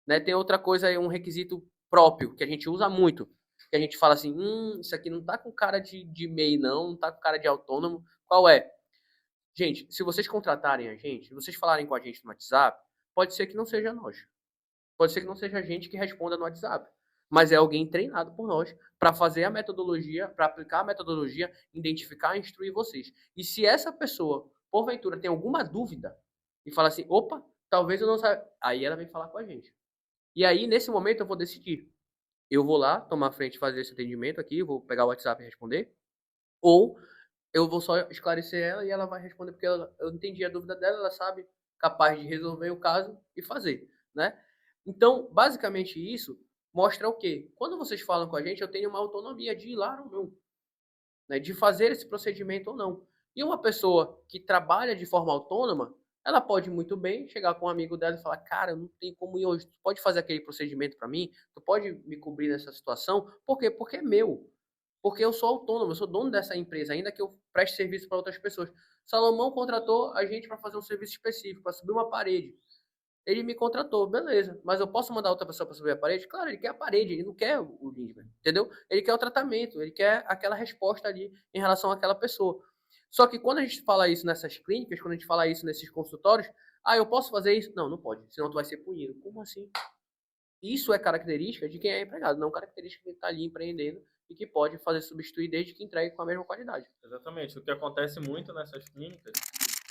Né? Tem outra coisa aí, um requisito próprio, que a gente usa muito, que a gente fala assim, isso aqui não tá com cara de MEI não tá com cara de autônomo. Qual é? Gente, se vocês contratarem a gente, se vocês falarem com a gente no WhatsApp, pode ser que não seja nós. Pode ser que não seja a gente que responda no WhatsApp. mas é alguém treinado por nós para fazer a metodologia, para aplicar a metodologia, identificar e instruir vocês. E se essa pessoa, porventura, tem alguma dúvida e fala assim, opa, talvez eu não saiba, aí ela vem falar com a gente. E aí, nesse momento, eu vou decidir. Eu vou lá, tomar a frente, fazer esse atendimento aqui, vou pegar o WhatsApp e responder, ou eu vou só esclarecer ela e ela vai responder, porque eu entendi a dúvida dela, ela sabe, capaz de resolver o caso e fazer, né? Então, basicamente isso mostra o quê? Quando vocês falam com a gente, eu tenho uma autonomia de ir lá ou não, né? De fazer esse procedimento ou não. E uma pessoa que trabalha de forma autônoma, ela pode muito bem chegar com um amigo dela e falar, cara, não tem como ir hoje, tu pode fazer aquele procedimento para mim? Tu pode me cobrir nessa situação? Por quê? Porque é meu. Porque eu sou autônomo, eu sou dono dessa empresa, ainda que eu preste serviço para outras pessoas. Salomão contratou a gente para fazer um serviço específico, para subir uma parede. Ele me contratou, beleza. Mas eu posso mandar outra pessoa para subir a parede? Claro, ele quer a parede, ele não quer o Lindbergh, entendeu? Ele quer o tratamento, ele quer aquela resposta ali em relação àquela pessoa. Só que quando a gente fala isso nessas clínicas, quando a gente fala isso nesses consultórios, ah, eu posso fazer isso? Não, não pode, senão tu vai ser punido. Como assim? Isso é característica de quem é empregado, não característica de quem está ali empreendendo e que pode fazer substituir desde que entregue com a mesma qualidade. Exatamente. O que acontece muito nessas clínicas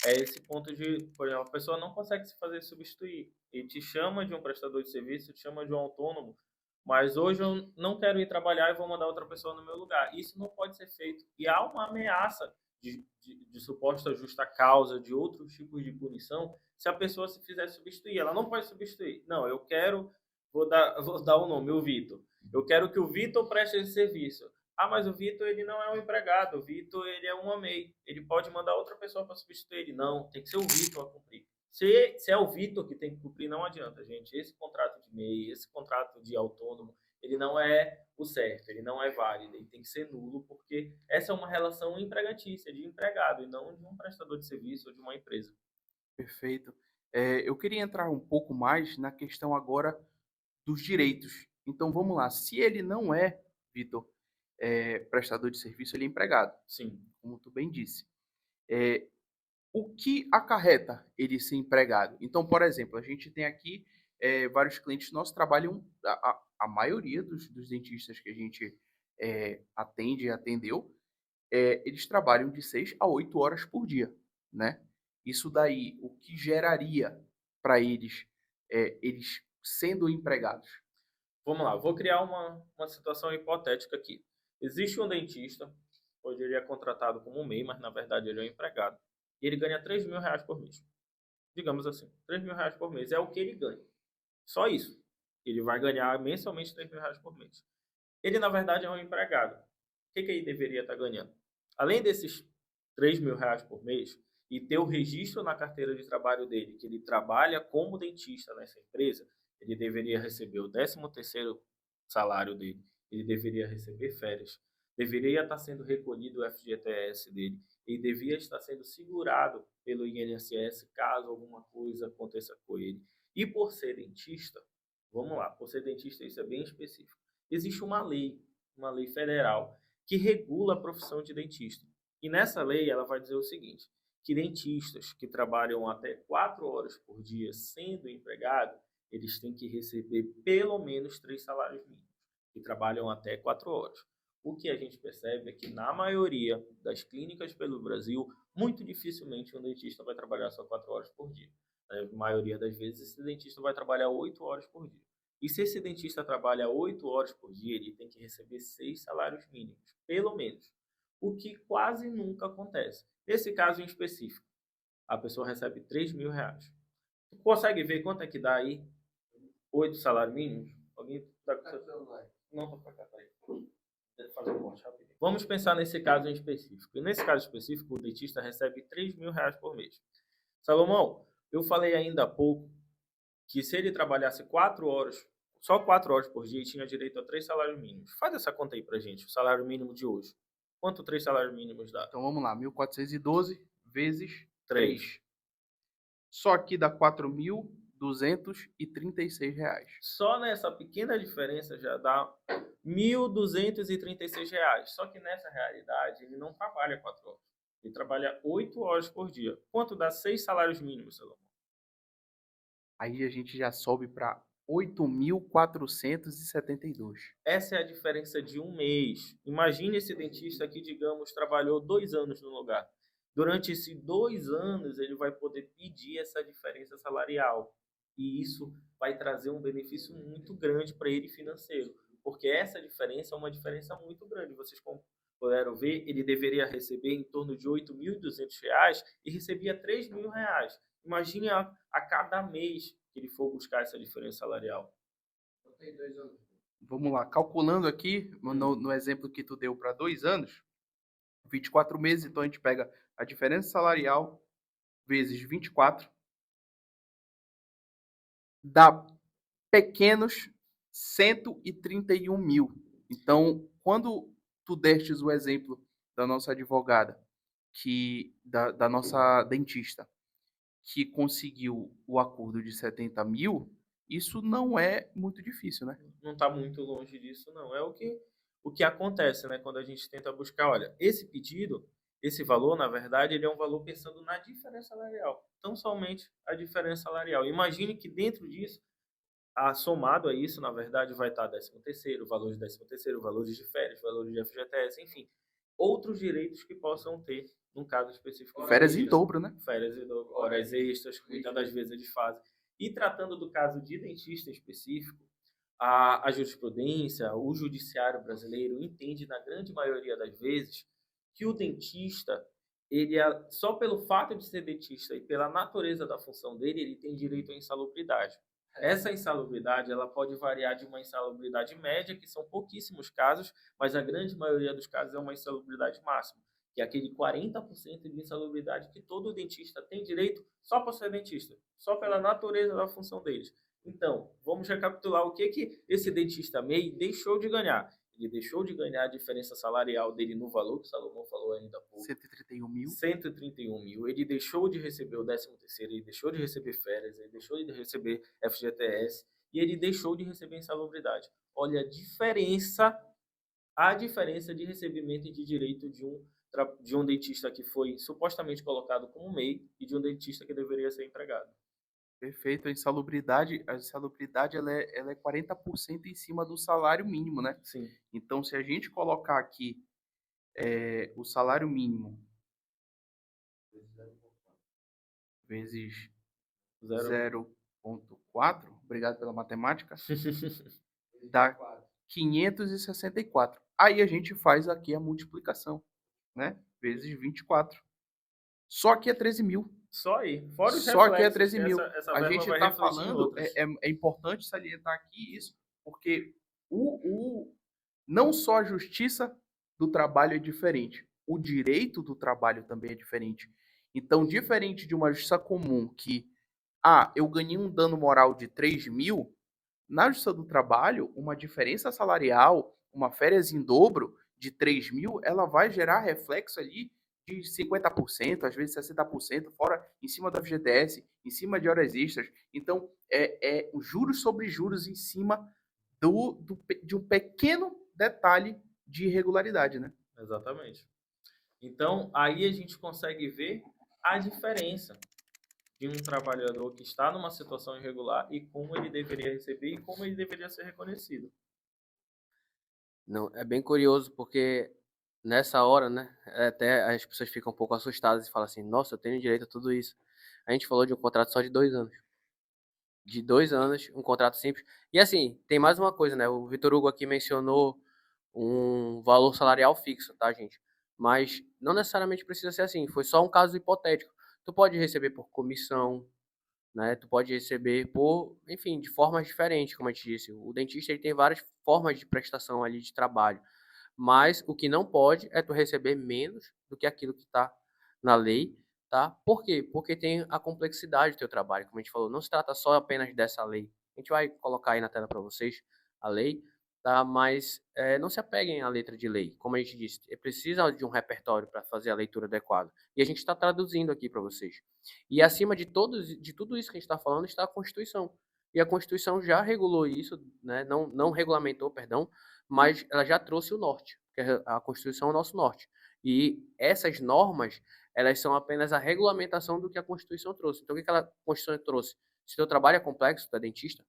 é esse ponto de, por exemplo, a pessoa não consegue se fazer substituir. Ele te chama de um prestador de serviço, te chama de um autônomo, mas hoje eu não quero ir trabalhar e vou mandar outra pessoa no meu lugar. Isso não pode ser feito. E há uma ameaça de suposta justa causa, de outros tipos de punição, se a pessoa se fizer substituir. Ela não pode substituir. Não, eu quero, vou dar o nome, o Vitor. Eu quero que o Vitor preste esse serviço. Ah, mas o Vitor, ele não é um empregado. O Vitor, ele é um MEI. Ele pode mandar outra pessoa para substituir ele. Não, tem que ser o Vitor a cumprir. Se é o Vitor que tem que cumprir, não adianta, gente. Esse contrato de MEI, esse contrato de autônomo, ele não é o certo, ele não é válido, ele tem que ser nulo, porque essa é uma relação empregatícia, de empregado, e não de um prestador de serviço ou de uma empresa. Perfeito. Eu queria entrar um pouco mais na questão agora dos direitos. Então vamos lá. Se ele não é, Vitor, prestador de serviço, ele é empregado, Sim. como tu bem disse. O que acarreta ele ser empregado? Então, por exemplo, a gente tem aqui vários clientes nossos trabalham, a maioria dos dentistas que a gente atende e atendeu, eles trabalham de 6 a 8 horas por dia, né? Isso daí, o que geraria para eles, eles sendo empregados? Vamos lá, vou criar uma situação hipotética aqui. Existe um dentista, hoje ele é contratado como um MEI, mas na verdade ele é um empregado, e ele ganha R$ 3.000 por mês. Digamos assim, R$ 3.000 por mês é o que ele ganha. Só isso. Ele vai ganhar mensalmente R$ 3.000 por mês. Ele, na verdade, é um empregado. O que ele deveria estar ganhando? Além desses R$ 3.000 por mês, e ter o registro na carteira de trabalho dele, que ele trabalha como dentista nessa empresa, ele deveria receber o 13º salário dele, ele deveria receber férias, deveria estar sendo recolhido o FGTS dele, ele devia estar sendo segurado pelo INSS caso alguma coisa aconteça com ele. E por ser dentista, vamos lá, por ser dentista isso é bem específico. Existe uma lei federal, que regula a profissão de dentista. E nessa lei ela vai dizer o seguinte, que dentistas que trabalham até 4 horas por dia sendo empregado, eles têm que receber pelo menos 3 salários mínimos, que trabalham até 4 horas. O que a gente percebe é que na maioria das clínicas pelo Brasil, muito dificilmente um dentista vai trabalhar só 4 horas por dia. Na maioria das vezes, esse dentista vai trabalhar 8 horas por dia. E se esse dentista trabalha 8 horas por dia, ele tem que receber 6 salários mínimos, pelo menos. O que quase nunca acontece. Nesse caso em específico, a pessoa recebe R$ 3.000. Tu consegue ver quanto é que dá aí? 8 salários mínimos? Alguém tá com seu... Não, tô pra cá, peraí. Fazer um corte rapidinho. Vamos pensar nesse caso em específico. E nesse caso específico, o dentista recebe R$ 3.000 por mês. Salomão, eu falei ainda há pouco que se ele trabalhasse 4 horas, só 4 horas por dia, ele tinha direito a 3 salários mínimos. Faz essa conta aí pra gente, o salário mínimo de hoje. Quanto 3 salários mínimos dá? Então vamos lá, 1.412 vezes 3. 3. Só aqui dá R$ 4.236. Só nessa pequena diferença já dá R$ 1.236. Só que nessa realidade ele não trabalha 4 horas. Ele trabalha 8 horas por dia. Quanto dá 6 salários mínimos, Salomão? Aí a gente já sobe para 8.472. Essa é a diferença de um mês. Imagine esse dentista que, digamos, trabalhou 2 anos no lugar. Durante esses 2 anos, ele vai poder pedir essa diferença salarial. E isso vai trazer um benefício muito grande para ele financeiro. Porque essa diferença é uma diferença muito grande. Vocês puderam ver, ele deveria receber em torno de R$ 8.200 e recebia R$ 3.000. Imagine a cada mês que ele for buscar essa diferença salarial. Vamos lá, calculando aqui, no exemplo que tu deu para 2 anos, 24 meses, então a gente pega a diferença salarial vezes 24, dá pequenos 131 mil. Então, quando tu destes o exemplo da nossa advogada, da nossa dentista, que conseguiu o acordo de 70 mil, isso não é muito difícil, né? Não está muito longe disso, não. É o que acontece, né? Quando a gente tenta buscar, olha, esse pedido, esse valor, na verdade, ele é um valor pensando na diferença salarial. Tão somente a diferença salarial. Imagine que dentro disso, somado a isso, na verdade, vai estar 13º, valores de 13º, valores de férias, valores de FGTS, enfim, outros direitos que possam ter, num caso específico. Férias em dobro, né? Férias em dobro, horas extras, que muitas das vezes eles fazem. E tratando do caso de dentista específico, a jurisprudência, o judiciário brasileiro entende, na grande maioria das vezes, que o dentista, ele só pelo fato de ser dentista e pela natureza da função dele, ele tem direito à insalubridade. Essa insalubridade, ela pode variar de uma insalubridade média, que são pouquíssimos casos, mas a grande maioria dos casos é uma insalubridade máxima, que é aquele 40% de insalubridade que todo dentista tem direito só por ser dentista, só pela natureza da função deles. Então, vamos recapitular o que esse dentista MEI deixou de ganhar. Ele deixou de ganhar a diferença salarial dele no valor, que o Salomão falou ainda há pouco. 131 mil. 131 mil. Ele deixou de receber o 13º, ele deixou de receber férias, ele deixou de receber FGTS e ele deixou de receber insalubridade. Olha a diferença de recebimento e de direito de um dentista que foi supostamente colocado como MEI e de um dentista que deveria ser empregado. Perfeito. A insalubridade ela é 40% em cima do salário mínimo, né? Sim. Então, se a gente colocar aqui o salário mínimo vezes 0,4, obrigado pela matemática, dá 564. Aí a gente faz aqui a multiplicação, né? Vezes 24. Só que é 13 mil. Só aí. Fora os Só que é reflexos, 13 mil. essa A verba gente vai está refletir em falando, outras. é importante salientar aqui isso, porque não só a justiça do trabalho é diferente, o direito do trabalho também é diferente. Então, diferente de uma justiça comum que, eu ganhei um dano moral de 3 mil, na justiça do trabalho, uma diferença salarial, uma férias em dobro de 3 mil, ela vai gerar reflexo ali de 50%, às vezes 60%, fora em cima da FGTS, em cima de horas extras. Então, juros sobre juros em cima de um pequeno detalhe de irregularidade, né? Exatamente. Então, aí a gente consegue ver a diferença de um trabalhador que está numa situação irregular e como ele deveria receber e como ele deveria ser reconhecido. Não, é bem curioso porque nessa hora, né, até as pessoas ficam um pouco assustadas e falam assim, nossa, eu tenho direito a tudo isso. A gente falou de um contrato só de 2 anos. De 2 anos, um contrato simples. E assim, tem mais uma coisa, né? O Vitor Hugo aqui mencionou um valor salarial fixo, tá, gente? Mas não necessariamente precisa ser assim. Foi só um caso hipotético. Tu pode receber por comissão, né? Tu pode receber por, enfim, de formas diferentes, como a gente disse. O dentista ele tem várias formas de prestação ali de trabalho. Mas o que não pode é tu receber menos do que aquilo que está na lei, tá? Por quê? Porque tem a complexidade do teu trabalho, como a gente falou, não se trata só apenas dessa lei. A gente vai colocar aí na tela para vocês a lei, tá? Mas não se apeguem à letra de lei, como a gente disse, precisa de um repertório para fazer a leitura adequada. E a gente está traduzindo aqui para vocês. E acima de tudo isso que a gente está falando está a Constituição. E a Constituição já regulou isso, né? Não regulamentou, perdão, mas ela já trouxe o norte, porque a Constituição é o nosso norte. E essas normas, elas são apenas a regulamentação do que a Constituição trouxe. Então, o que a Constituição trouxe? Se o teu trabalho é complexo, tu é dentista,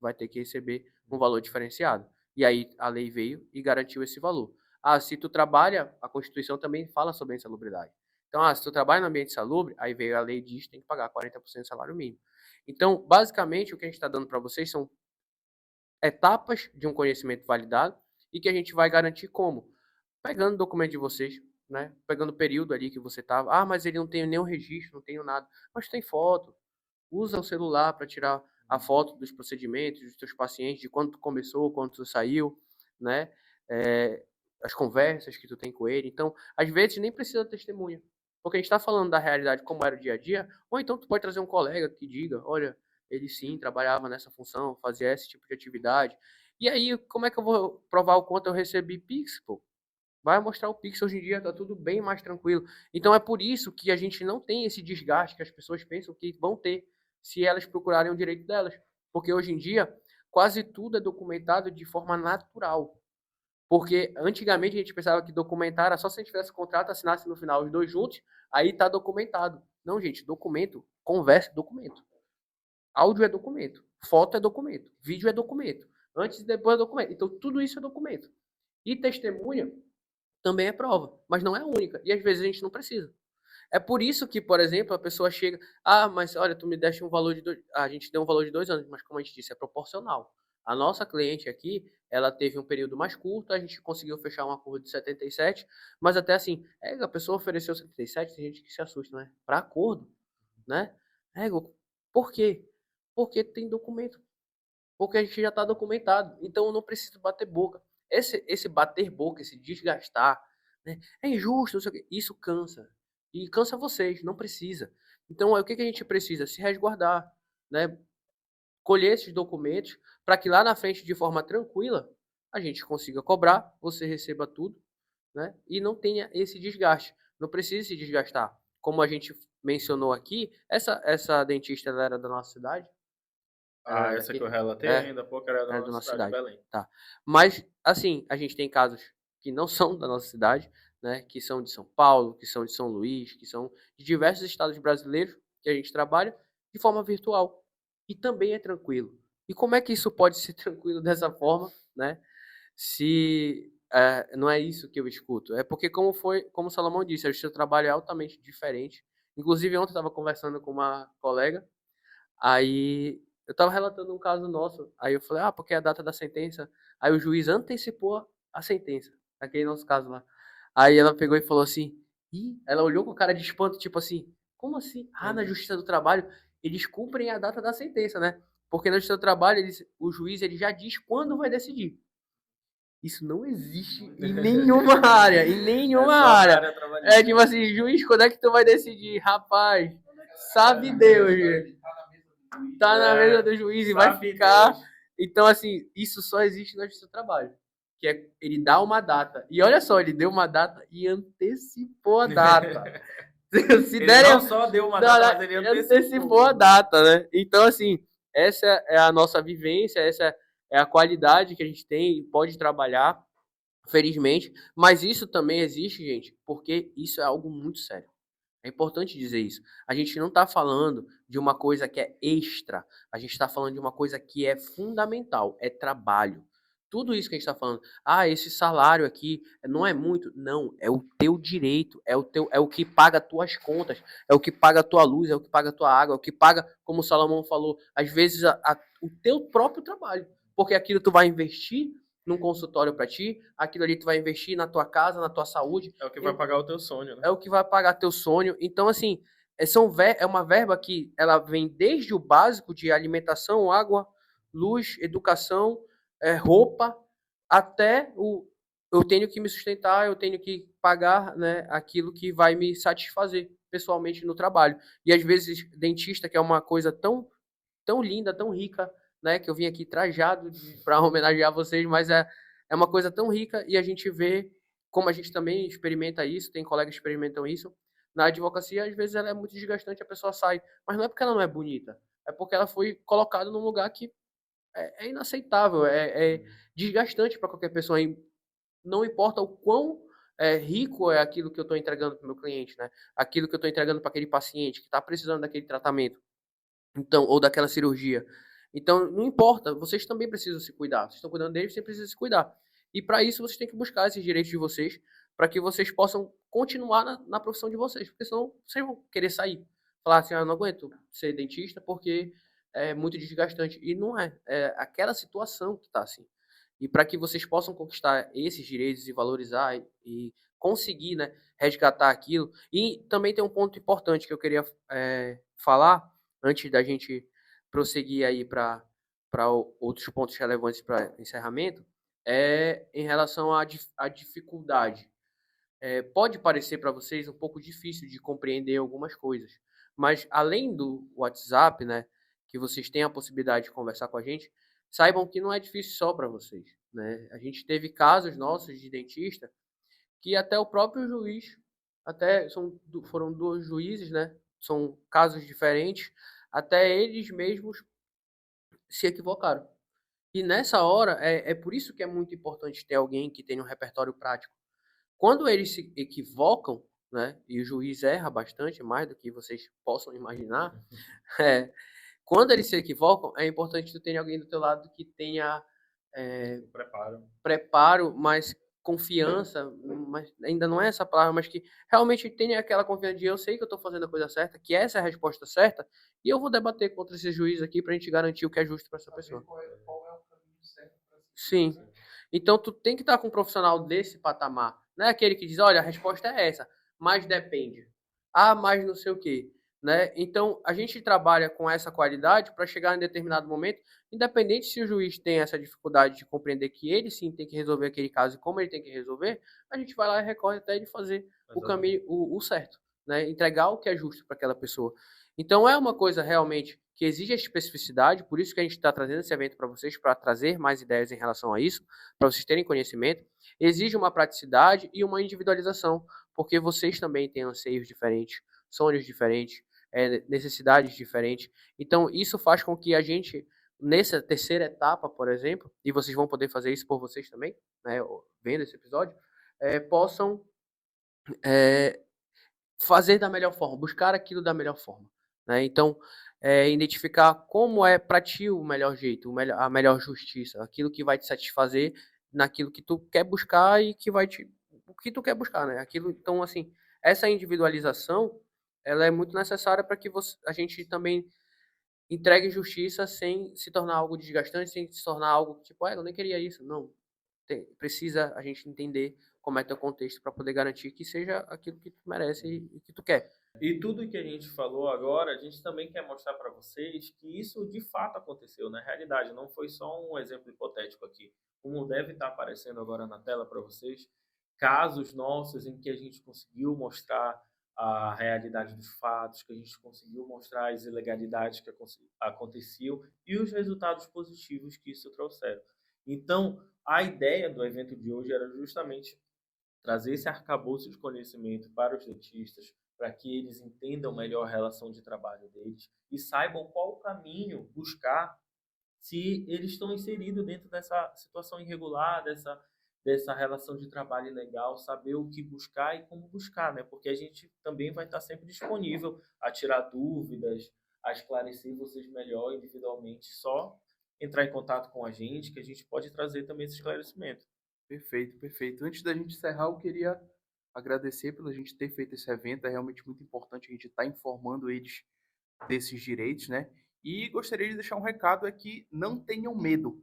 vai ter que receber um valor diferenciado. E aí a lei veio e garantiu esse valor. Ah, se tu trabalha, a Constituição também fala sobre a insalubridade. Então, se tu trabalha no ambiente insalubre, aí veio a lei e diz que tem que pagar 40% do salário mínimo. Então, basicamente, o que a gente está dando para vocês são etapas de um conhecimento validado e que a gente vai garantir como? Pegando o documento de vocês, né? Pegando o período ali que você estava. Ah, mas ele não tem nenhum registro, não tem nada. Mas tem foto. Usa o celular para tirar a foto dos procedimentos, dos seus pacientes, de quando tu começou, quando tu saiu, né? As conversas que tu tem com ele. Então, às vezes, nem precisa de testemunha. Porque a gente está falando da realidade como era o dia a dia, ou então tu pode trazer um colega que diga, olha, ele sim trabalhava nessa função, fazia esse tipo de atividade. E aí, como é que eu vou provar o quanto eu recebi Pix, pô? Vai mostrar o Pix hoje em dia, tá tudo bem mais tranquilo. Então é por isso que a gente não tem esse desgaste que as pessoas pensam que vão ter se elas procurarem o direito delas. Porque hoje em dia, quase tudo é documentado de forma natural. Porque antigamente a gente pensava que documentar era só se a gente tivesse contrato, assinasse no final os dois juntos, aí tá documentado. Não, gente, documento, conversa é documento. Áudio é documento, foto é documento, vídeo é documento, antes e depois é documento. Então tudo isso é documento. E testemunha também é prova, mas não é a única. E às vezes a gente não precisa. É por isso que, por exemplo, a pessoa chega, mas olha, tu me deste um valor de a gente deu um valor de 2 anos, mas como a gente disse, é proporcional. A nossa cliente aqui, ela teve um período mais curto, a gente conseguiu fechar um acordo de 77, mas até assim, a pessoa ofereceu 77, tem gente que se assusta, né? Para acordo, né? Por quê? Porque tem documento. Porque a gente já está documentado. Então eu não preciso bater boca. Esse bater boca, esse desgastar, né? É injusto, não sei o quê. Isso cansa. E cansa vocês, não precisa. Então, o que a gente precisa? Se resguardar, né? Colher esses documentos para que lá na frente, de forma tranquila, a gente consiga cobrar, você receba tudo, né? E não tenha esse desgaste. Não precisa se desgastar. Como a gente mencionou aqui, essa dentista ela era da nossa cidade. Essa que eu relatei ainda há pouco era da nossa cidade, Belém. Tá. Mas, assim, a gente tem casos que não são da nossa cidade, né? Que são de São Paulo, que são de São Luís, que são de diversos estados brasileiros que a gente trabalha de forma virtual. E também é tranquilo. E como é que isso pode ser tranquilo dessa forma, né? Se não é isso que eu escuto. É porque, como o Salomão disse, o seu trabalho é altamente diferente. Inclusive, ontem eu estava conversando com uma colega, aí eu estava relatando um caso nosso. Aí eu falei, porque é a data da sentença. Aí o juiz antecipou a sentença, naquele nosso caso lá. Aí ela pegou e falou assim, ela olhou com cara de espanto, tipo assim, como assim? Na Justiça do Trabalho, eles cumprem a data da sentença, né? Porque na Justiça do Trabalho, o juiz ele já diz quando vai decidir. Isso não existe em nenhuma área, em nenhuma área. É tipo assim, juiz, quando é que tu vai decidir? Rapaz, sabe Deus, gente. Tá na mesa do juiz e vai ficar. Deus. Então, assim, isso só existe na Justiça do Trabalho. Que é ele dá uma data. E olha só, ele deu uma data e antecipou a data. Se ele não só deu uma data, mas ele antecipou a data, né? Então, assim, essa é a nossa vivência, essa é a qualidade que a gente tem e pode trabalhar, felizmente. Mas isso também existe, gente, porque isso é algo muito sério. É importante dizer isso. A gente não está falando de uma coisa que é extra. A gente está falando de uma coisa que é fundamental. É trabalho. Tudo isso que a gente está falando. Esse salário aqui não é muito. Não, é o teu direito. É o que paga as tuas contas. É o que paga a tua luz. É o que paga a tua água. É o que paga, como o Salomão falou, às vezes o teu próprio trabalho. Porque aquilo tu vai investir num consultório para ti, aquilo ali tu vai investir na tua casa, na tua saúde. É o que vai pagar o teu sonho, né? É o que vai pagar teu sonho. Então, assim, é uma verba que ela vem desde o básico de alimentação, água, luz, educação, roupa, até eu tenho que me sustentar, eu tenho que pagar, né, aquilo que vai me satisfazer pessoalmente no trabalho. E às vezes, dentista, que é uma coisa tão, tão linda, tão rica, né, que eu vim aqui trajado para homenagear vocês, mas é uma coisa tão rica e a gente vê como a gente também experimenta isso, tem colegas que experimentam isso. Na advocacia, às vezes ela é muito desgastante, a pessoa sai, mas não é porque ela não é bonita, é porque ela foi colocada num lugar que é inaceitável, é desgastante para qualquer pessoa. Não importa o quão rico é aquilo que eu estou entregando para o meu cliente, né? Aquilo que eu estou entregando para aquele paciente que está precisando daquele tratamento, então, ou daquela cirurgia. Então, não importa, vocês também precisam se cuidar. Vocês estão cuidando deles, vocês precisam se cuidar. E para isso, vocês têm que buscar esses direitos de vocês, para que vocês possam continuar na profissão de vocês, porque senão vocês vão querer sair. Falar assim, eu não aguento ser dentista porque é muito desgastante. E não é. É aquela situação que está assim. E para que vocês possam conquistar esses direitos e valorizar e conseguir, né, resgatar aquilo. E também tem um ponto importante que eu queria falar, antes da gente prosseguir aí para outros pontos relevantes para encerramento, em relação à dificuldade. Pode parecer para vocês um pouco difícil de compreender algumas coisas, mas além do WhatsApp, né, que vocês têm a possibilidade de conversar com a gente, saibam que não é difícil só para vocês, né? A gente teve casos nossos de dentista que até o próprio juiz, foram dois juízes, né? São casos diferentes, até eles mesmos se equivocaram. E nessa hora, é por isso que é muito importante ter alguém que tenha um repertório prático. Quando eles se equivocam, né, e o juiz erra bastante, mais do que vocês possam imaginar, é, quando eles se equivocam, é importante tu ter alguém do teu lado que tenha preparo, mas confiança, mas ainda não é essa palavra, mas que realmente tenha aquela confiança de eu sei que eu estou fazendo a coisa certa, que essa é a resposta certa, e eu vou debater contra esse juiz aqui para a gente garantir o que é justo para essa pessoa. Qual é o caminho certo para Sim. Então, tu tem que estar com um profissional desse patamar. Não é aquele que diz, olha, a resposta é essa, mas depende. Ah, mas não sei o quê. Né? Então, a gente trabalha com essa qualidade para chegar em determinado momento, independente se o juiz tem essa dificuldade de compreender que ele sim tem que resolver aquele caso e como ele tem que resolver, a gente vai lá e recorre até ele fazer o caminho, o certo, né? Entregar o que é justo para aquela pessoa. Então, é uma coisa realmente que exige a especificidade, por isso que a gente está trazendo esse evento para vocês, para trazer mais ideias em relação a isso, para vocês terem conhecimento. Exige uma praticidade e uma individualização, porque vocês também têm anseios diferentes, sonhos diferentes, necessidades diferentes. Então, isso faz com que a gente, nessa terceira etapa, por exemplo, e vocês vão poder fazer isso por vocês também, né, vendo esse episódio, possam fazer da melhor forma, buscar aquilo da melhor forma. Né? Então, identificar como é para ti o melhor jeito, a melhor justiça, aquilo que vai te satisfazer naquilo que tu quer buscar e que vai te... o que tu quer buscar, né? Aquilo, então, assim, essa individualização, ela é muito necessária para que a gente também entregue justiça sem se tornar algo desgastante, sem se tornar algo tipo, eu nem queria isso. Não. Precisa a gente entender como é teu contexto para poder garantir que seja aquilo que tu merece e que tu quer. E tudo que a gente falou agora, a gente também quer mostrar para vocês que isso de fato aconteceu na realidade, não foi só um exemplo hipotético aqui. Como deve estar aparecendo agora na tela para vocês, casos nossos em que a gente conseguiu mostrar a realidade dos fatos, que a gente conseguiu mostrar as ilegalidades que aconteciam e os resultados positivos que isso trouxeram. Então, a ideia do evento de hoje era justamente trazer esse arcabouço de conhecimento para os dentistas, para que eles entendam melhor a relação de trabalho deles e saibam qual o caminho buscar se eles estão inseridos dentro dessa situação irregular, dessa relação de trabalho ilegal, saber o que buscar e como buscar, né? Porque a gente também vai estar sempre disponível a tirar dúvidas, a esclarecer vocês melhor individualmente, só entrar em contato com a gente, que a gente pode trazer também esse esclarecimento. Perfeito, perfeito. Antes da gente encerrar, eu queria agradecer pela gente ter feito esse evento. É realmente muito importante a gente estar informando eles desses direitos, né? E gostaria de deixar um recado, é que não tenham medo.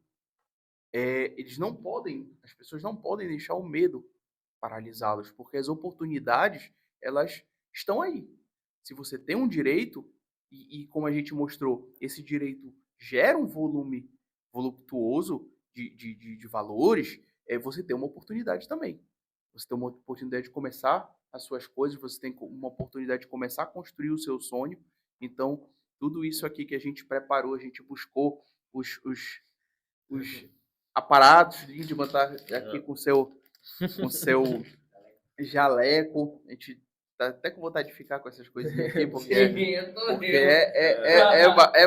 As pessoas não podem deixar o medo paralisá-los, porque as oportunidades, elas estão aí. Se você tem um direito, e como a gente mostrou, esse direito gera um volume voluptuoso de valores, você tem uma oportunidade também. Você tem uma oportunidade de começar as suas coisas, você tem uma oportunidade de começar a construir o seu sonho. Então, tudo isso aqui que a gente preparou, a gente buscou os aparatos, Lindman tá aqui com o seu jaleco. A gente tá até com vontade de ficar com essas coisinhas aqui, porque é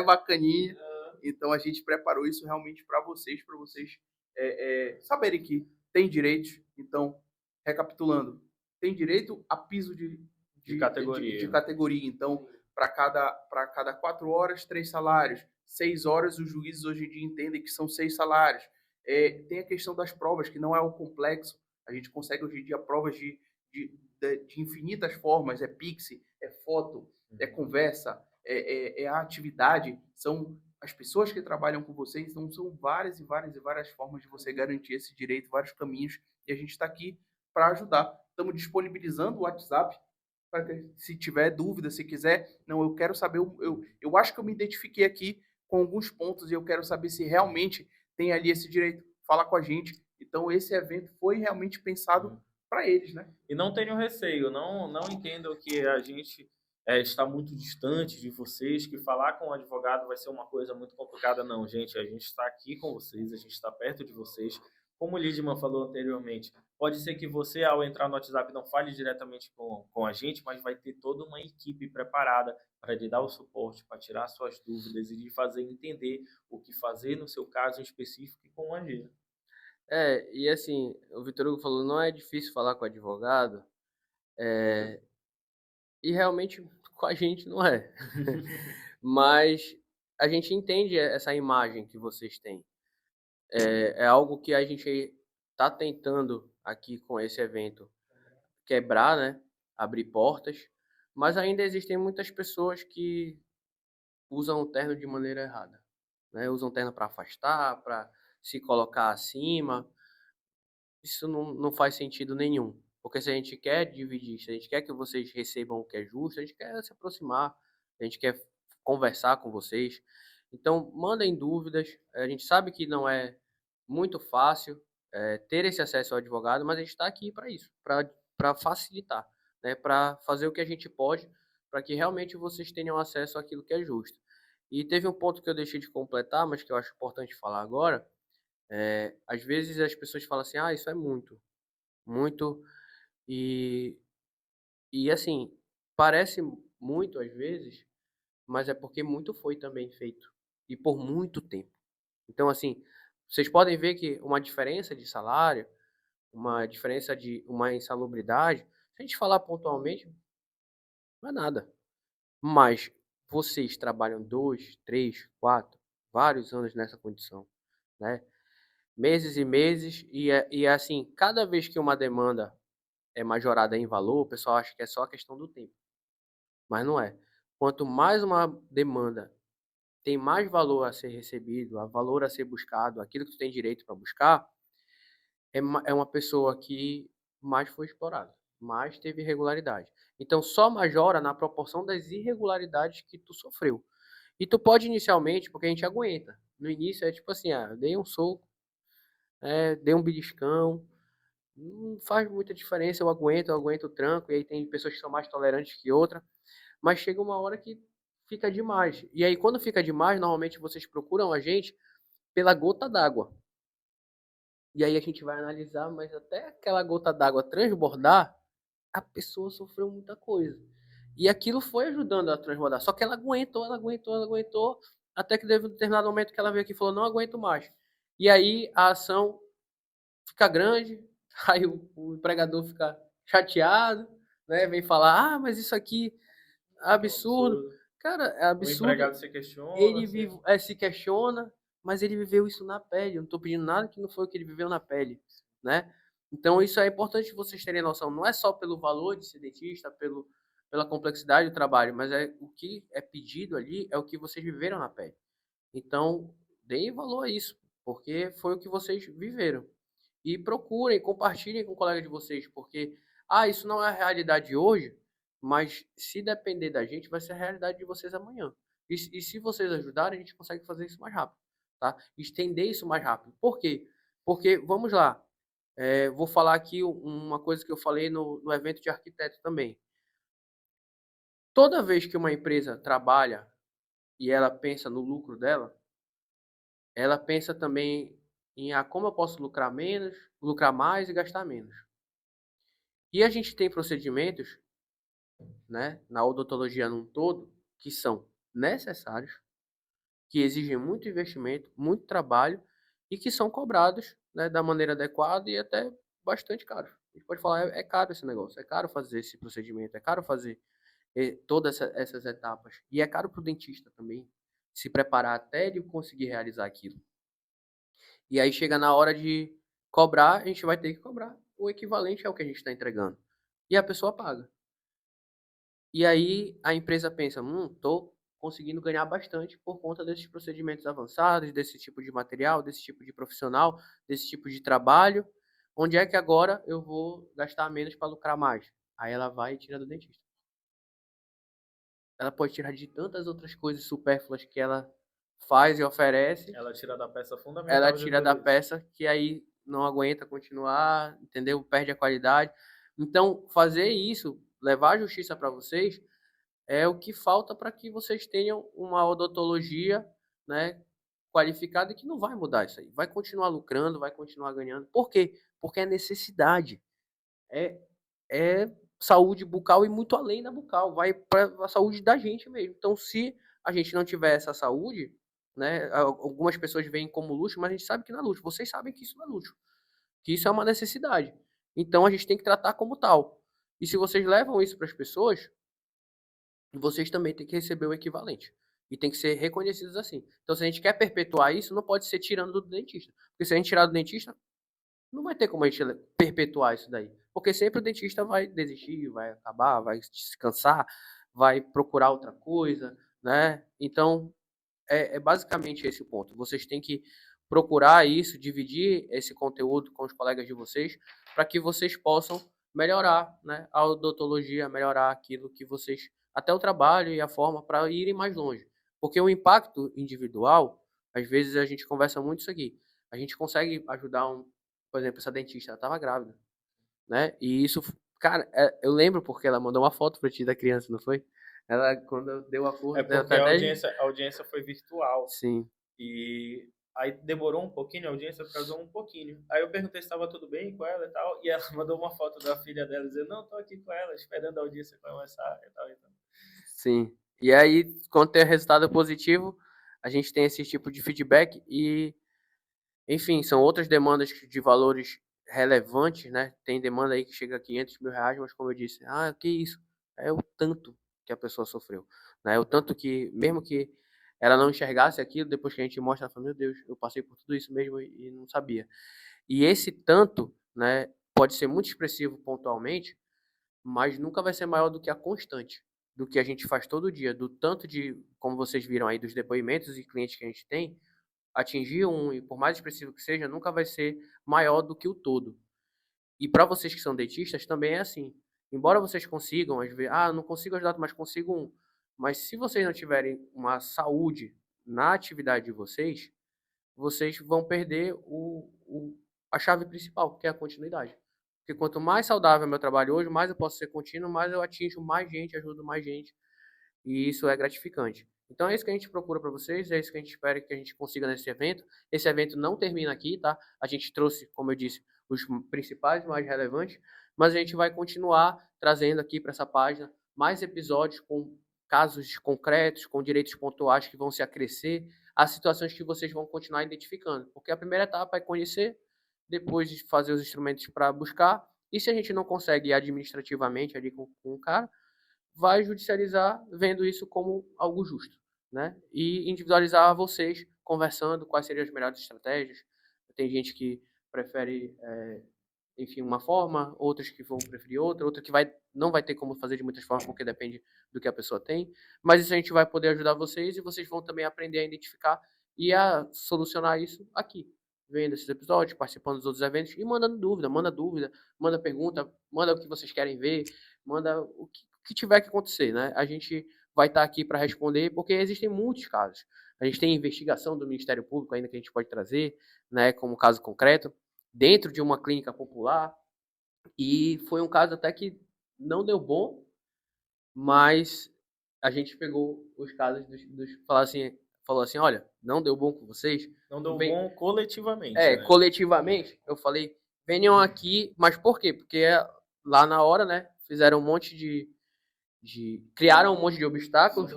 bacaninha. Então, a gente preparou isso realmente para vocês saberem que tem direitos. Então, recapitulando, tem direito a piso de categoria. Então, para cada 4 horas, 3 salários. 6 horas, os juízes hoje em dia entendem que são 6 salários. Tem a questão das provas, que não é o complexo. A gente consegue hoje em dia provas de infinitas formas, é Pix, é foto, é conversa, é a atividade, são as pessoas que trabalham com vocês, então são várias e várias e várias formas de você garantir esse direito, vários caminhos, e a gente está aqui para ajudar. Estamos disponibilizando o WhatsApp, para que, se tiver dúvida, se quiser, não, eu quero saber, eu acho que eu me identifiquei aqui com alguns pontos e eu quero saber se realmente tem ali esse direito, fala com a gente. Então, esse evento foi realmente pensado para eles, né? E não tenham receio, não entendam que a gente está muito distante de vocês, que falar com um advogado vai ser uma coisa muito complicada. Não, gente, a gente está aqui com vocês, a gente está perto de vocês. Como o Lidman falou anteriormente, pode ser que você, ao entrar no WhatsApp, não fale diretamente com a gente, mas vai ter toda uma equipe preparada para lhe dar o suporte, para tirar suas dúvidas e lhe fazer entender o que fazer no seu caso em específico e como agir. E assim, o Vitor Hugo falou, não é difícil falar com advogado, e realmente com a gente não é. Mas a gente entende essa imagem que vocês têm. É algo que a gente está tentando aqui com esse evento quebrar, né? Abrir portas, mas ainda existem muitas pessoas que usam o terno de maneira errada, né? Usam o terno para afastar, para se colocar acima. Isso não faz sentido nenhum. Porque se a gente quer dividir, se a gente quer que vocês recebam o que é justo, a gente quer se aproximar, a gente quer conversar com vocês. Então, mandem dúvidas. A gente sabe que não é muito fácil ter esse acesso ao advogado, mas a gente está aqui para isso, para facilitar, né? Para fazer o que a gente pode para que realmente vocês tenham acesso àquilo que é justo. E teve um ponto que eu deixei de completar, mas que eu acho importante falar agora. Às vezes as pessoas falam assim, ah, isso é muito, muito, e, e assim, parece muito às vezes, mas é porque muito foi também feito, e por muito tempo. Então, assim, vocês podem ver que uma diferença de salário, uma diferença de uma insalubridade, se a gente falar pontualmente, não é nada. Mas vocês trabalham 2, 3, 4, vários anos nessa condição, né? Meses e meses, e assim, cada vez que uma demanda é majorada em valor, o pessoal acha que é só a questão do tempo, mas não é. Quanto mais uma demanda tem mais valor a ser recebido, a valor a ser buscado, aquilo que tu tem direito para buscar, é uma pessoa que mais foi explorada, mais teve irregularidade. Então só majora na proporção das irregularidades que tu sofreu. E tu pode inicialmente, porque a gente aguenta. No início é tipo assim, dei um soco, dei um beliscão, não faz muita diferença, eu aguento o tranco, e aí tem pessoas que são mais tolerantes que outra, mas chega uma hora que fica demais. E aí quando fica demais, normalmente vocês procuram a gente pela gota d'água. E aí a gente vai analisar, mas até aquela gota d'água transbordar, a pessoa sofreu muita coisa. E aquilo foi ajudando a transbordar. Só que ela aguentou, até que teve um determinado momento que ela veio aqui e falou, não aguento mais. E aí a ação fica grande, aí o empregador fica chateado, né? Vem falar, mas isso aqui é absurdo. Cara, é O absurdo. empregado se questiona. Ele se questiona, mas ele viveu isso na pele. Eu não estou pedindo nada que não foi o que ele viveu na pele, né? Então isso é importante vocês terem noção. Não é só pelo valor de ser dentista, pela complexidade do trabalho, mas o que é pedido ali é o que vocês viveram na pele. Então, deem valor a isso, porque foi o que vocês viveram. E procurem, compartilhem com o colega de vocês, porque, isso não é a realidade hoje, mas se depender da gente, vai ser a realidade de vocês amanhã. E se vocês ajudarem, a gente consegue fazer isso mais rápido, tá? Estender isso mais rápido. Por quê? Porque, vamos lá, vou falar aqui uma coisa que eu falei no evento de arquiteto também. Toda vez que uma empresa trabalha e ela pensa no lucro dela, ela pensa também em como eu posso lucrar menos, lucrar mais e gastar menos. E a gente tem procedimentos, né, na odontologia num todo, que são necessários, que exigem muito investimento, muito trabalho e que são cobrados, né, da maneira adequada e até bastante caros. A gente pode falar, é caro esse negócio, é caro fazer esse procedimento, é caro fazer todas essas etapas. E é caro para o dentista também. se preparar até ele conseguir realizar aquilo. E aí chega na hora de cobrar, a gente vai ter que cobrar o equivalente ao que a gente está entregando. E a pessoa paga. E aí a empresa pensa, tô conseguindo ganhar bastante por conta desses procedimentos avançados, desse tipo de material, desse tipo de profissional, desse tipo de trabalho. Onde é que agora eu vou gastar menos para lucrar mais? Aí ela vai e tira do dentista. Ela pode tirar de tantas outras coisas supérfluas que ela faz e oferece. Ela tira da peça fundamental. Ela tira da peça que aí não aguenta continuar, entendeu? Perde a qualidade. Então, fazer isso, levar a justiça para vocês, é o que falta para que vocês tenham uma odontologia, né, qualificada e que não vai mudar isso aí. Vai continuar lucrando, vai continuar ganhando. Por quê? Porque é necessidade. É saúde bucal e muito além da bucal. Vai para a saúde da gente mesmo. Então, se a gente não tiver essa saúde, né, algumas pessoas veem como luxo, mas a gente sabe que não é luxo. Vocês sabem que isso não é luxo. Que isso é uma necessidade. Então, a gente tem que tratar como tal. E se vocês levam isso para as pessoas, vocês também têm que receber o equivalente. E tem que ser reconhecidos assim. Então, se a gente quer perpetuar isso, não pode ser tirando do dentista. Porque se a gente tirar do dentista, não vai ter como a gente perpetuar isso daí. Porque sempre o dentista vai desistir, vai acabar, vai se cansar, vai procurar outra coisa, né? Então, é basicamente esse o ponto. Vocês têm que procurar isso, dividir esse conteúdo com os colegas de vocês, para que vocês possam melhorar, né, a odontologia, melhorar aquilo que vocês, até o trabalho e a forma para irem mais longe. Porque o impacto individual, às vezes a gente conversa muito isso aqui, a gente consegue ajudar por exemplo, essa dentista, ela estava grávida, né? E isso, cara, eu lembro porque ela mandou uma foto para ti da criança, não foi? Ela, quando deu a cor... É porque a audiência foi virtual. Sim. E aí demorou um pouquinho, a audiência atrasou um pouquinho. Aí eu perguntei se estava tudo bem com ela e tal, e ela mandou uma foto da filha dela dizendo, não, tô aqui com ela, esperando a audiência começar e tal, e tal. Sim. E aí, quando tem resultado positivo, a gente tem esse tipo de feedback e, enfim, são outras demandas de valores relevantes, né? Tem demanda aí que chega a 500 mil reais, mas como eu disse, que isso? É o tanto que a pessoa sofreu, né? O tanto que, mesmo que ela não enxergasse aquilo, depois que a gente mostra, ela fala, meu Deus, eu passei por tudo isso mesmo e não sabia. E esse tanto, né, pode ser muito expressivo pontualmente, mas nunca vai ser maior do que a constante, do que a gente faz todo dia, do tanto de, como vocês viram aí, dos depoimentos e clientes que a gente tem, atingir e por mais expressivo que seja, nunca vai ser maior do que o todo. E para vocês que são dentistas, também é assim. Embora vocês consigam, às vezes, não consigo ajudar, mas consigo um. Mas se vocês não tiverem uma saúde na atividade de vocês, vocês vão perder a chave principal, que é a continuidade. Porque quanto mais saudável é o meu trabalho hoje, mais eu posso ser contínuo, mais eu atinjo mais gente, ajudo mais gente. E isso é gratificante. Então é isso que a gente procura para vocês, é isso que a gente espera que a gente consiga nesse evento. Esse evento não termina aqui, tá? A gente trouxe, como eu disse, os principais, mais relevantes, mas a gente vai continuar trazendo aqui para essa página mais episódios com casos concretos, com direitos pontuais que vão se acrescer, as situações que vocês vão continuar identificando. Porque a primeira etapa é conhecer, depois de fazer os instrumentos para buscar, e se a gente não consegue ir administrativamente ali com o cara, vai judicializar vendo isso como algo justo, né? E individualizar vocês conversando quais seriam as melhores estratégias. Tem gente que prefere, enfim, uma forma, outras que vão preferir outra que não vai ter como fazer de muitas formas porque depende do que a pessoa tem. Mas isso a gente vai poder ajudar vocês e vocês vão também aprender a identificar e a solucionar isso aqui, vendo esses episódios, participando dos outros eventos e mandando dúvida, manda pergunta, manda o que vocês querem ver, manda o que tiver que acontecer, né? A gente vai estar aqui para responder, porque existem muitos casos. A gente tem investigação do Ministério Público ainda que a gente pode trazer, né, como caso concreto, dentro de uma clínica popular, e foi um caso até que não deu bom, mas a gente pegou os casos falou assim, olha, não deu bom com vocês. Não deu bom coletivamente. Né? Coletivamente, eu falei, venham aqui, mas por quê? Porque lá na hora, né, fizeram um monte criaram um monte de obstáculos.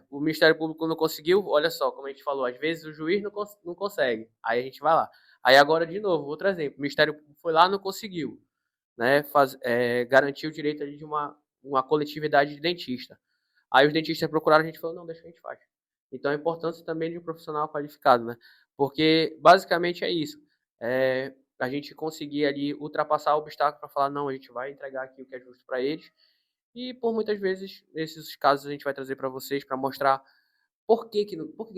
O Ministério Público não conseguiu, olha só, como a gente falou, às vezes o juiz não consegue, aí a gente vai lá. Aí agora, de novo, outro exemplo, o Ministério Público foi lá, não conseguiu, né, garantir o direito ali de uma coletividade de dentista. Aí os dentistas procuraram, a gente falou, não, deixa que a gente faz. Então, a importância também de um profissional qualificado, né? Porque, basicamente, é isso. A gente conseguir ali ultrapassar o obstáculo para falar, não, a gente vai entregar aqui o que é justo para eles. E, por muitas vezes, esses casos a gente vai trazer para vocês para mostrar por que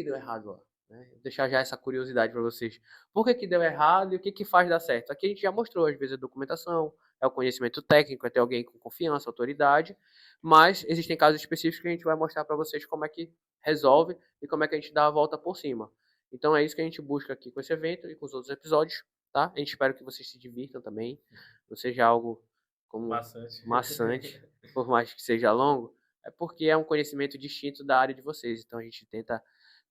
deu errado lá. Né? Deixar já essa curiosidade para vocês. Por que deu errado e o que faz dar certo? Aqui a gente já mostrou, às vezes, a documentação, é o conhecimento técnico, é ter alguém com confiança, autoridade, mas existem casos específicos que a gente vai mostrar para vocês como é que resolve e como é que a gente dá a volta por cima. Então é isso que a gente busca aqui com esse evento e com os outros episódios, tá? A gente espera que vocês se divirtam também, não seja algo como maçante, por mais que seja longo, é porque é um conhecimento distinto da área de vocês, então a gente tenta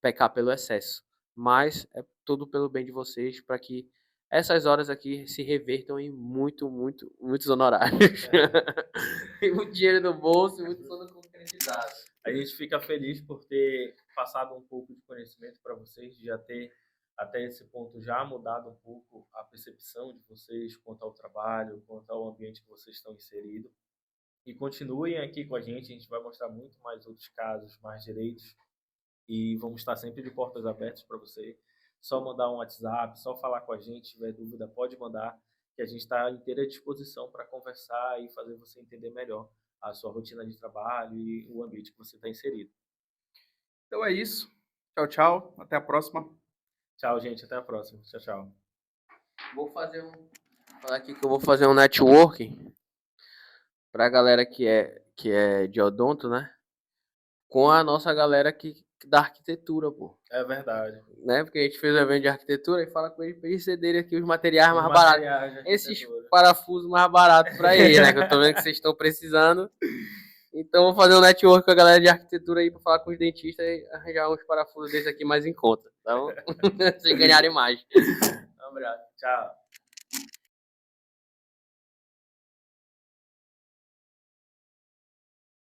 pecar pelo excesso, mas é tudo pelo bem de vocês, para que essas horas aqui se revertam em muitos honorários. E muito dinheiro no bolso e muito sono concretizado. A gente fica feliz por ter passado um pouco de conhecimento para vocês, de já ter, até esse ponto, já mudado um pouco a percepção de vocês quanto ao trabalho, quanto ao ambiente que vocês estão inseridos. E continuem aqui com a gente vai mostrar muito mais outros casos, mais direitos, e vamos estar sempre de portas abertas para você. Só mandar um WhatsApp, só falar com a gente, se tiver dúvida, pode mandar, que a gente está à inteira disposição para conversar e fazer você entender melhor a sua rotina de trabalho e o ambiente que você está inserido. Então é isso. Tchau, tchau. Até a próxima. Tchau, gente. Até a próxima. Tchau, tchau. Falar aqui que eu vou fazer um networking pra galera que é de odonto, né? Com a nossa galera da arquitetura, pô. É verdade. Né? Porque a gente fez um evento de arquitetura e fala com eles pra eles cederem aqui os materiais mais baratos. Esses parafusos mais baratos pra eles, né? Que eu tô vendo que vocês estão precisando. Então vou fazer um network com a galera de arquitetura aí pra falar com os dentistas e arranjar uns parafusos desses aqui mais em conta. Então, vocês ganharem mais. Um abraço. Tchau.